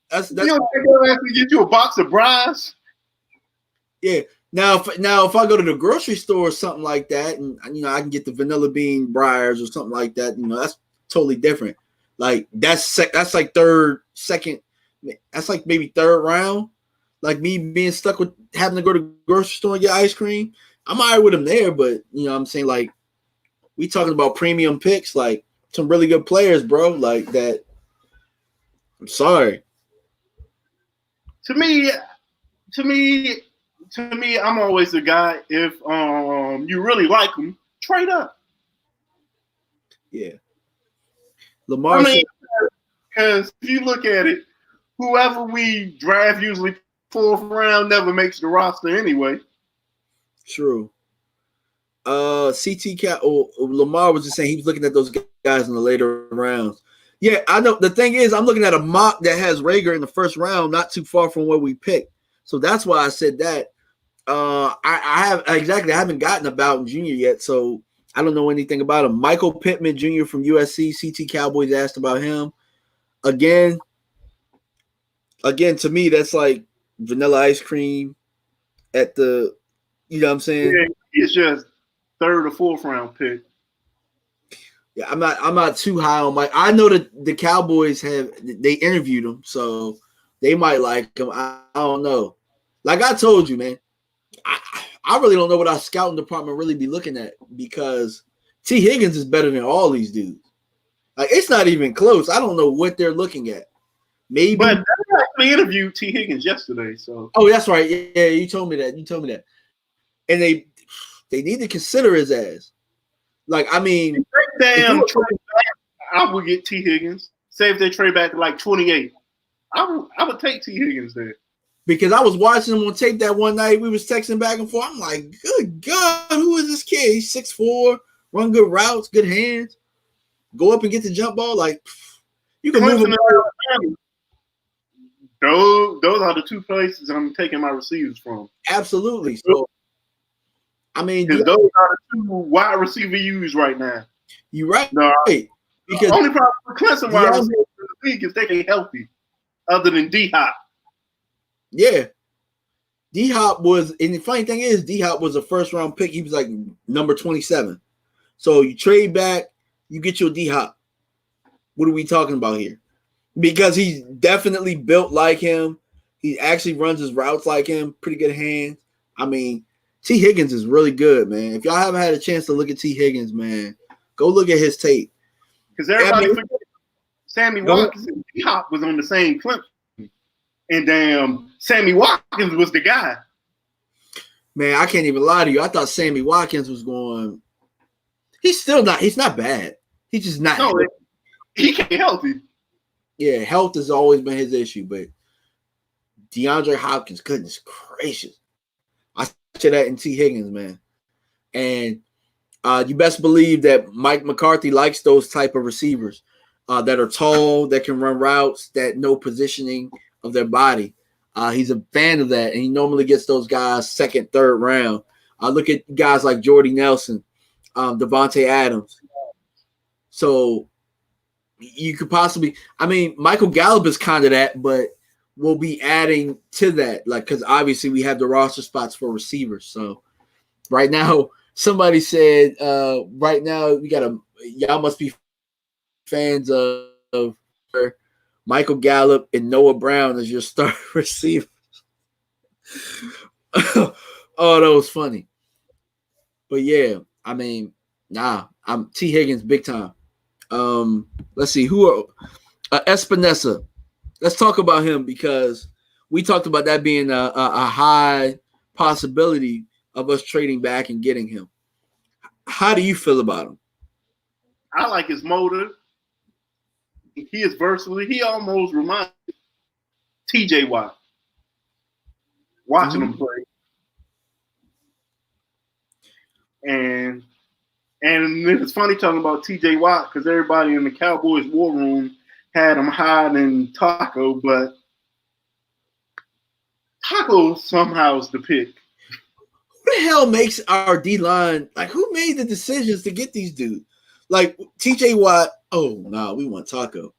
that's you don't think they'll have to get you a box of Bry's? Yeah. Now if I go to the grocery store or something like that, and I can get the vanilla bean briars or something like that, that's totally different. Like that's like second, that's like maybe third round. Like me being stuck with having to go to the grocery store and get ice cream, I'm all right with them there, but I'm saying, like, we talking about premium picks, like some really good players, bro. Like that. I'm sorry. To me, I'm always the guy. If you really like them, trade up. Yeah. Lamar. I mean, because if you look at it, whoever we draft usually fourth round never makes the roster anyway. True. Lamar was just saying he was looking at those guys in the later rounds. Yeah, I know. The thing is, I'm looking at a mock that has Rager in the first round, not too far from where we picked. So that's why I said that. I haven't gotten a Bowden Jr. yet, so I don't know anything about him. Michael Pittman Jr. from USC, CT Cowboys asked about him. Again, to me, that's like vanilla ice cream at the, you know what I'm saying? Yeah, it's just third or fourth round pick. Yeah, I'm not too high on Mike. I know that the Cowboys they interviewed him, so they might like him. I don't know. Like I told you, man, I really don't know what our scouting department really be looking at, because T. Higgins is better than all these dudes. Like, it's not even close. I don't know what they're looking at. Maybe, but they actually interviewed T. Higgins yesterday. So that's right. Yeah, you told me that. And they need to consider his ass. Like, I mean, I would get T. Higgins. Say if they trade back to like 28, I would take T. Higgins there. Because I was watching him on tape that one night. We was texting back and forth. I'm like, good God, who is this kid? He's 6'4", run good routes, good hands, go up and get the jump ball. Like, you can move him. Those are the two places I'm taking my receivers from. Absolutely. So, I mean, those are the two wide receiver use right now. You're right. No, because the only problem with Clemson wide receivers in the league is they ain't healthy, other than D-Hop. Yeah. D-Hop was, and the funny thing is, D-Hop was a first-round pick. He was like number 27. So you trade back, you get your D-Hop. What are we talking about here? Because he's definitely built like him. He actually runs his routes like him. Pretty good hands. I mean, T. Higgins is really good, man. If y'all haven't had a chance to look at T. Higgins, man, go look at his tape. Because everybody forget Sammy Watkins and D-Hop was on the same Clemson. And Sammy Watkins was the guy. Man, I can't even lie to you. I thought Sammy Watkins was going. He's not bad. He's just not. No, he can't healthy. Yeah, health has always been his issue. But DeAndre Hopkins, goodness gracious. I said that in T. Higgins, man. And you best believe that Mike McCarthy likes those type of receivers that are tall, that can run routes, that know positioning of their body. He's a fan of that, and he normally gets those guys second, third round. Look at guys like Jordy Nelson, Devontae Adams. So you could possibly, I mean, Michael Gallup is kind of that, but we'll be adding to that, like, because obviously we have the roster spots for receivers. So right now, somebody said, right now y'all must be fans of Michael Gallup and Noah Brown as your star receiver. Oh, that was funny. But yeah, I mean, Nah, I'm T. Higgins big time. Let's see who are Espinosa. Let's talk about him because we talked about that being a high possibility of us trading back and getting him. How do you feel about him? I like his motor. He is versatile. He almost reminds me of TJ Watt. Watching him play. And it's funny talking about TJ Watt because everybody in the Cowboys war room had him hiding Taco, but Taco somehow is the pick. Who the hell makes our D line? Like, who made the decisions to get these dudes? Like TJ Watt. Oh no, we want Taco.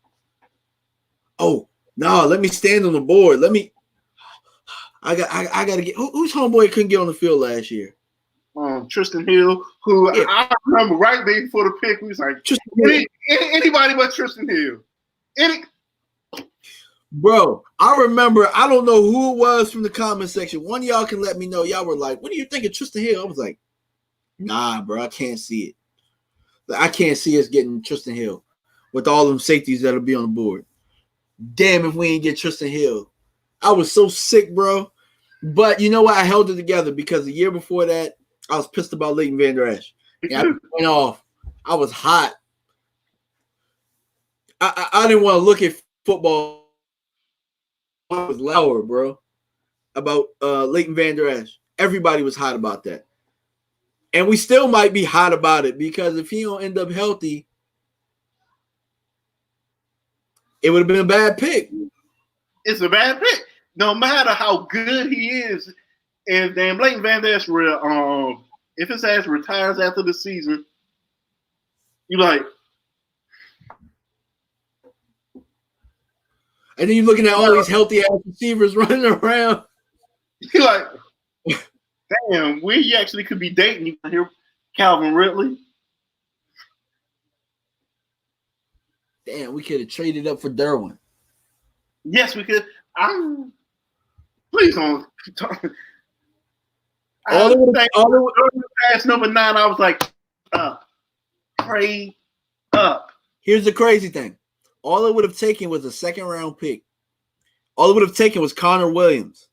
Oh no, let me stand on the board. Let me. I got to get. Whose homeboy couldn't get on the field last year? Tristan Hill, who I remember right before the pick, we was like, anybody but Tristan Hill. Bro, I remember, I don't know who it was from the comment section. One of y'all can let me know. Y'all were like, what do you think of Tristan Hill? I was like, nah, bro, I can't see it. I can't see us getting Tristan Hill with all them safeties that'll be on the board. Damn if we ain't get Tristan Hill. I was so sick, bro. But you know what? I held it together because the year before that, I was pissed about Leighton Vander Esch. And I went off. I was hot. I didn't want to look at football. I was lower, bro, about Leighton Vander Esch. Everybody was hot about that. And we still might be hot about it because if he don't end up healthy, it would have been a bad pick. It's a bad pick. No matter how good he is, and damn Leighton Vander Esch, if his ass retires after the season, you like. And then you're looking at all these healthy ass receivers running around. You're like, damn, we actually could be dating you here, Calvin Ridley. Damn, we could have traded up for Derwin. Yes, we could. Please don't. Past number 9, I was like, trade up. Here's the crazy thing. All it would have taken was a second-round pick. All it would have taken was Connor Williams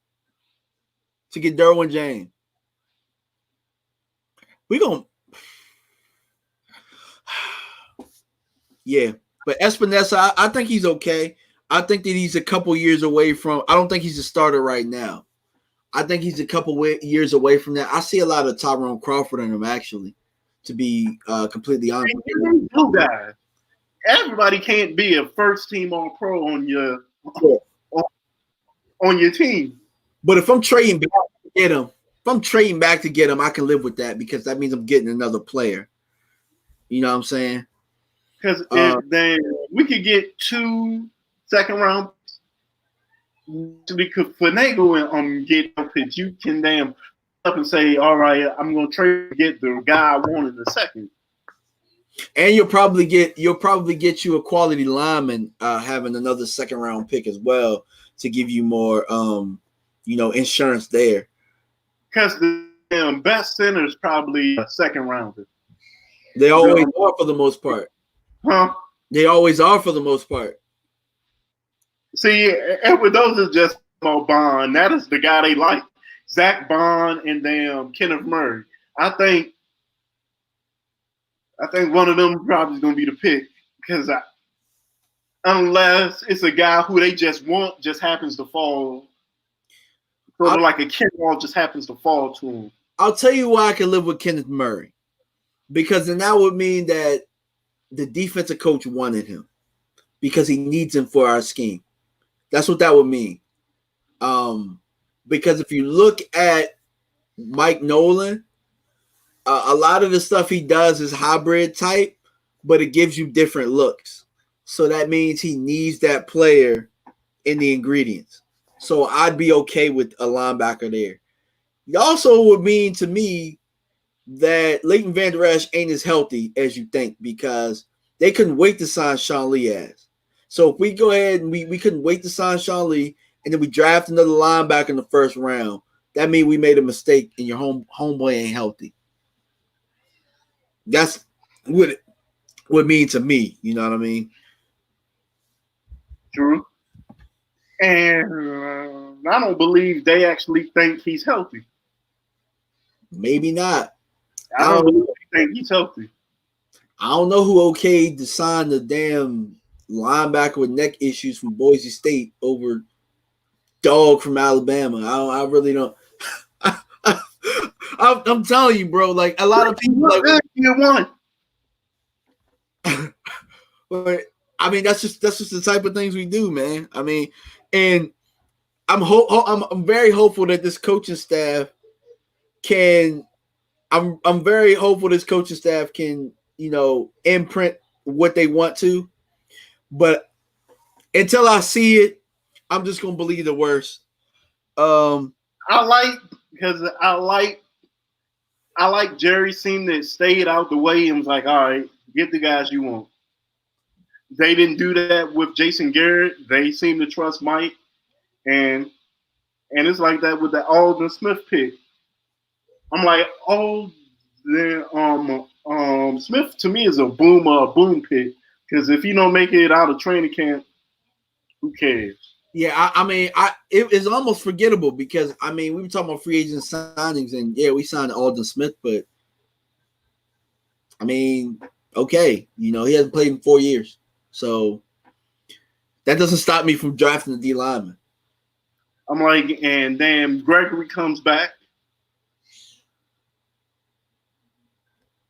to get Derwin James. We're going to – yeah. But Espinosa, I think he's okay. I think that he's a couple years away from – I don't think he's a starter right now. I think he's a couple years away from that. I see a lot of Tyrone Crawford in him, actually, to be completely honest. Guys. Everybody can't be a first-team All-Pro on your team. But if I'm trading back to get him, I can live with that because that means I'm getting another player. You know what I'm saying? Because then we could get 2 second-round picks. We could finagle and get a pitch. You can damn up and say, all right, I'm going to trade to get the guy I want in the second. And you'll probably get you a quality lineman having another second round pick as well to give you more insurance there. Because the best center is probably a second rounder. They always are for the most part. Huh? They always are for the most part. See, Edward, those is just Bond. That is the guy they like. Zach Bond and damn Kenneth Murray. I think one of them probably is going to be the pick because unless it's a guy who they just want, just happens to fall, sort of like a Kenwall just happens to fall to him. I'll tell you why I can live with Kenneth Murray, because then that would mean that the defensive coach wanted him because he needs him for our scheme. That's what that would mean. Because if you look at Mike Nolan, a lot of the stuff he does is hybrid type, but it gives you different looks. So that means he needs that player in the ingredients. So I'd be okay with a linebacker there. It also would mean to me that Leighton Vander Esch ain't as healthy as you think because they couldn't wait to sign Sean Lee as. So if we go ahead and we couldn't wait to sign Sean Lee and then we draft another linebacker in the first round, that means we made a mistake and your homeboy ain't healthy. That's would mean to me. You know what I mean? True. And I don't believe they actually think he's healthy. Maybe not. I don't believe they think he's healthy. I don't know who okayed to sign the damn linebacker with neck issues from Boise State over dog from Alabama. I really don't. I'm telling you, bro. Like a lot of people, like year one. But I mean, that's just the type of things we do, man. I mean, and I'm very hopeful that this coaching staff can. I'm very hopeful this coaching staff can, imprint what they want to. But until I see it, I'm just gonna believe the worst. I like Jerry seemed to stayed out the way and was like, all right, get the guys you want. They didn't do that with Jason Garrett. They seem to trust Mike, and it's like that with the Alden Smith pick. I'm like, Smith to me is a boom pick because if you don't make it out of training camp, who cares? Yeah, I mean, it is almost forgettable because I mean we were talking about free agent signings and yeah, we signed Alden Smith, but I mean, okay, he hasn't played in 4 years. So that doesn't stop me from drafting the D lineman. I'm like, and then Gregory comes back.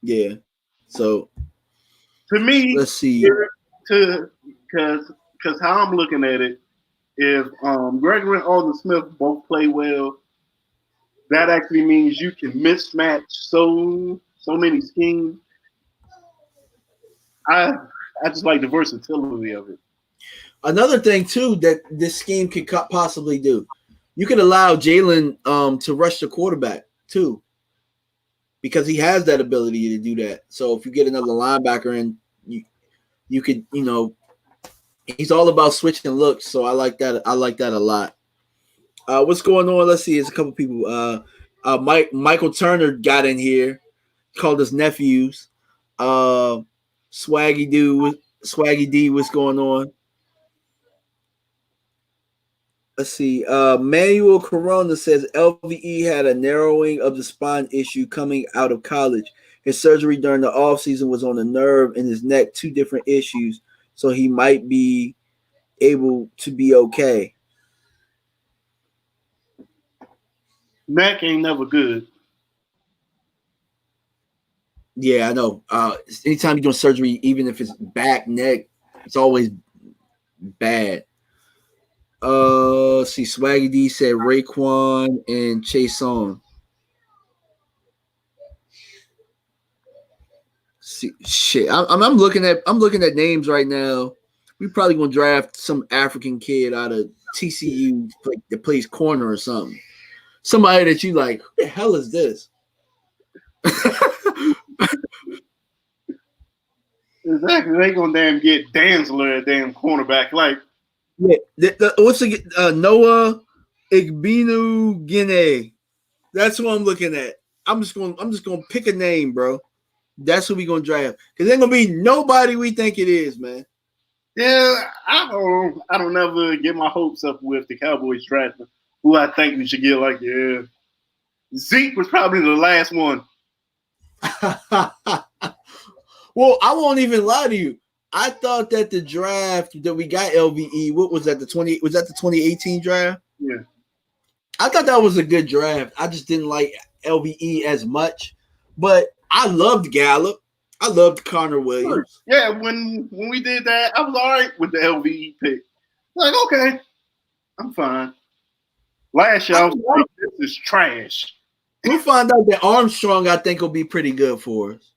Yeah. So to me, let's see. Because how I'm looking at it, if Gregory and Alden Smith both play well, that actually means you can mismatch so many schemes. I just like the versatility of it. Another thing too that this scheme could possibly do, you could allow Jalen to rush the quarterback too, because he has that ability to do that. So if you get another linebacker in, you could, he's all about switching looks. So I like that. I like that a lot. What's going on? Let's see. There's a couple people. Michael Turner got in here, called us nephews. Swaggy D, what's going on? Let's see. Manuel Corona says LVE had a narrowing of the spine issue coming out of college. His surgery during the offseason was on the nerve in his neck, 2 different issues. So he might be able to be okay. Neck ain't never good. Yeah, I know. Anytime you're doing surgery, even if it's back, neck, it's always bad. See, Swaggy D said Raekwon and Chase on. See, shit, I'm looking at names right now. We probably gonna draft some African kid out of TCU that plays corner or something. Somebody that you like. Who the hell is this? Exactly, they gonna damn get Danzler at damn cornerback. Like, yeah, what's Noah Igbinu Guinea? That's who I'm looking at. I'm just gonna pick a name, bro. That's who we gonna draft because there ain't gonna be nobody we think it is, man. Yeah, I don't never get my hopes up with the Cowboys draft. Who I think we should get, like, yeah, Zeke was probably the last one. Well, I won't even lie to you. I thought that the draft that we got LVE, what was that? Was that the 2018 draft? Yeah. I thought that was a good draft. I just didn't like LVE as much. But I loved Gallup. I loved Connor Williams. Yeah, when we did that, I was all right with the LVE pick. Like, okay, I'm fine. Last year, I was like, this is trash. We'll find out that Armstrong, I think, will be pretty good for us.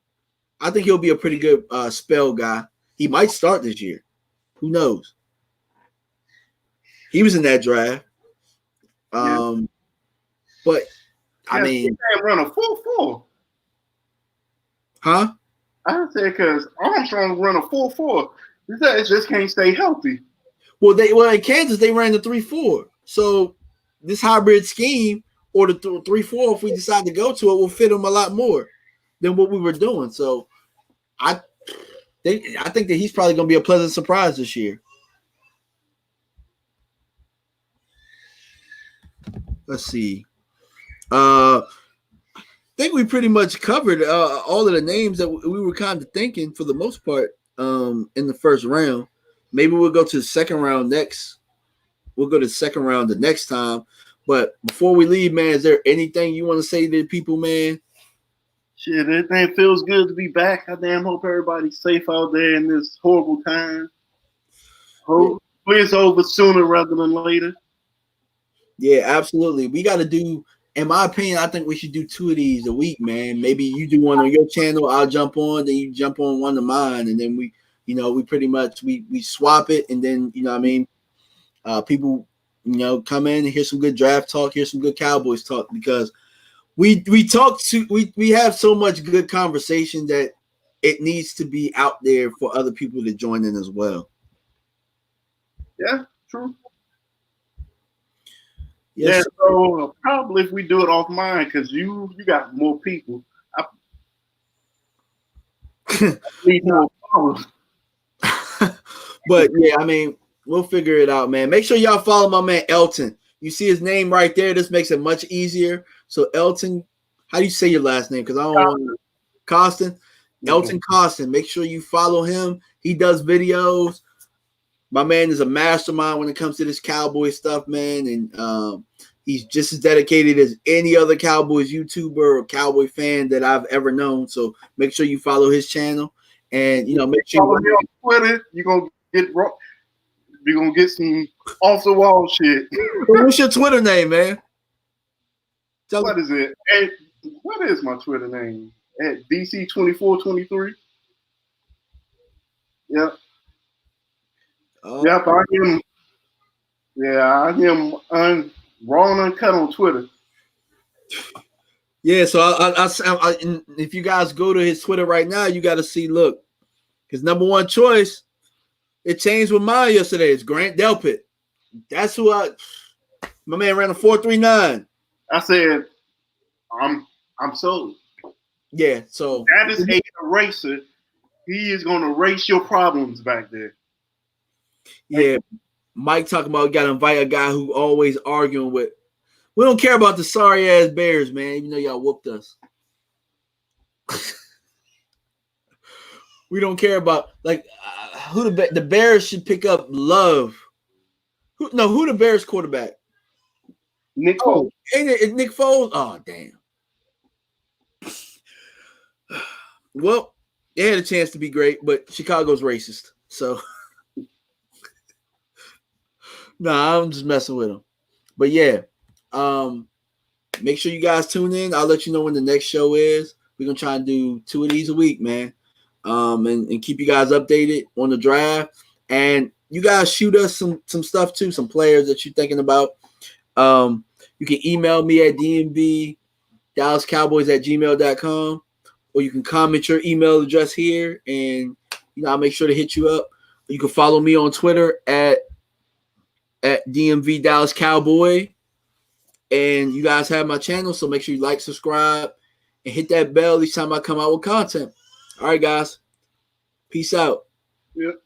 I think he'll be a pretty good spell guy. He might start this year. Who knows? He was in that draft. But I mean, he can't run a 4.4. Huh? I said because Armstrong run a 4.4. He said it just can't stay healthy. Well, in Kansas they ran the 3.4. So this hybrid scheme or the 3.4, if we decide to go to it, will fit them a lot more than what we were doing. So I think that he's probably going to be a pleasant surprise this year. Let's see. I think we pretty much covered all of the names that we were kind of thinking for the most part in the first round. Maybe we'll go to the second round next. We'll go to the second round the next time. But before we leave, man, is there anything you want to say to the people, man? Shit, everything feels good to be back. I damn hope everybody's safe out there in this horrible time. Hopefully it's over sooner rather than later. Yeah, absolutely. We got to do, in my opinion, I think we should do 2 of these a week, man. Maybe you do one on your channel, I'll jump on, then you jump on one of mine, and then we pretty much we swap it, and then you know what I mean, people come in and hear some good draft talk, hear some good Cowboys talk, because we have so much good conversation that it needs to be out there for other people to join in as well. Yeah, true. Yes. Yeah, so probably if we do it off mine, because you got more people. I need more followers. But yeah, I mean, we'll figure it out, man. Make sure y'all follow my man Elton. You see his name right there. This makes it much easier. So Elton, how do you say your last name? Because I don't want Costin. Elton Costin. Make sure you follow him. He does videos. My man is a mastermind when it comes to this Cowboy stuff, man. And he's just as dedicated as any other Cowboys YouTuber or Cowboy fan that I've ever known. So make sure you follow his channel. And, make sure you follow me on Twitter. You're going to get some off the wall shit. What's your Twitter name, man? What is it? What is my Twitter name? At DC2423. Yep. Yep, I am. Yeah, I am raw and uncut on Twitter. Yeah, so I if you guys go to his Twitter right now, you got to see. Look, his number one choice. It changed with mine yesterday. It's Grant Delpit. That's who my man ran a 4.39. I said, I'm sold. Yeah, so that is a eraser. He is going to erase your problems back there. Yeah, Mike talking about got to invite a guy who always arguing with. We don't care about the sorry ass Bears, man. Even though y'all whooped us, we don't care about who the Bears should pick up. Love. Who the Bears quarterback? Nick Foles. Ain't it Nick Foles? Oh damn. Well, they had a chance to be great, but Chicago's racist. So, I'm just messing with them. But yeah, make sure you guys tune in. I'll let you know when the next show is. We're gonna try and do 2 of these a week, man. And keep you guys updated on the draft. And you guys shoot us some stuff too, some players that you're thinking about. You can email me at dmvdallascowboys@gmail.com. Or you can comment your email address here, and I'll make sure to hit you up. You can follow me on Twitter at DMV Dallas Cowboy. And you guys have my channel, so make sure you like, subscribe, and hit that bell each time I come out with content. All right, guys. Peace out. Yep.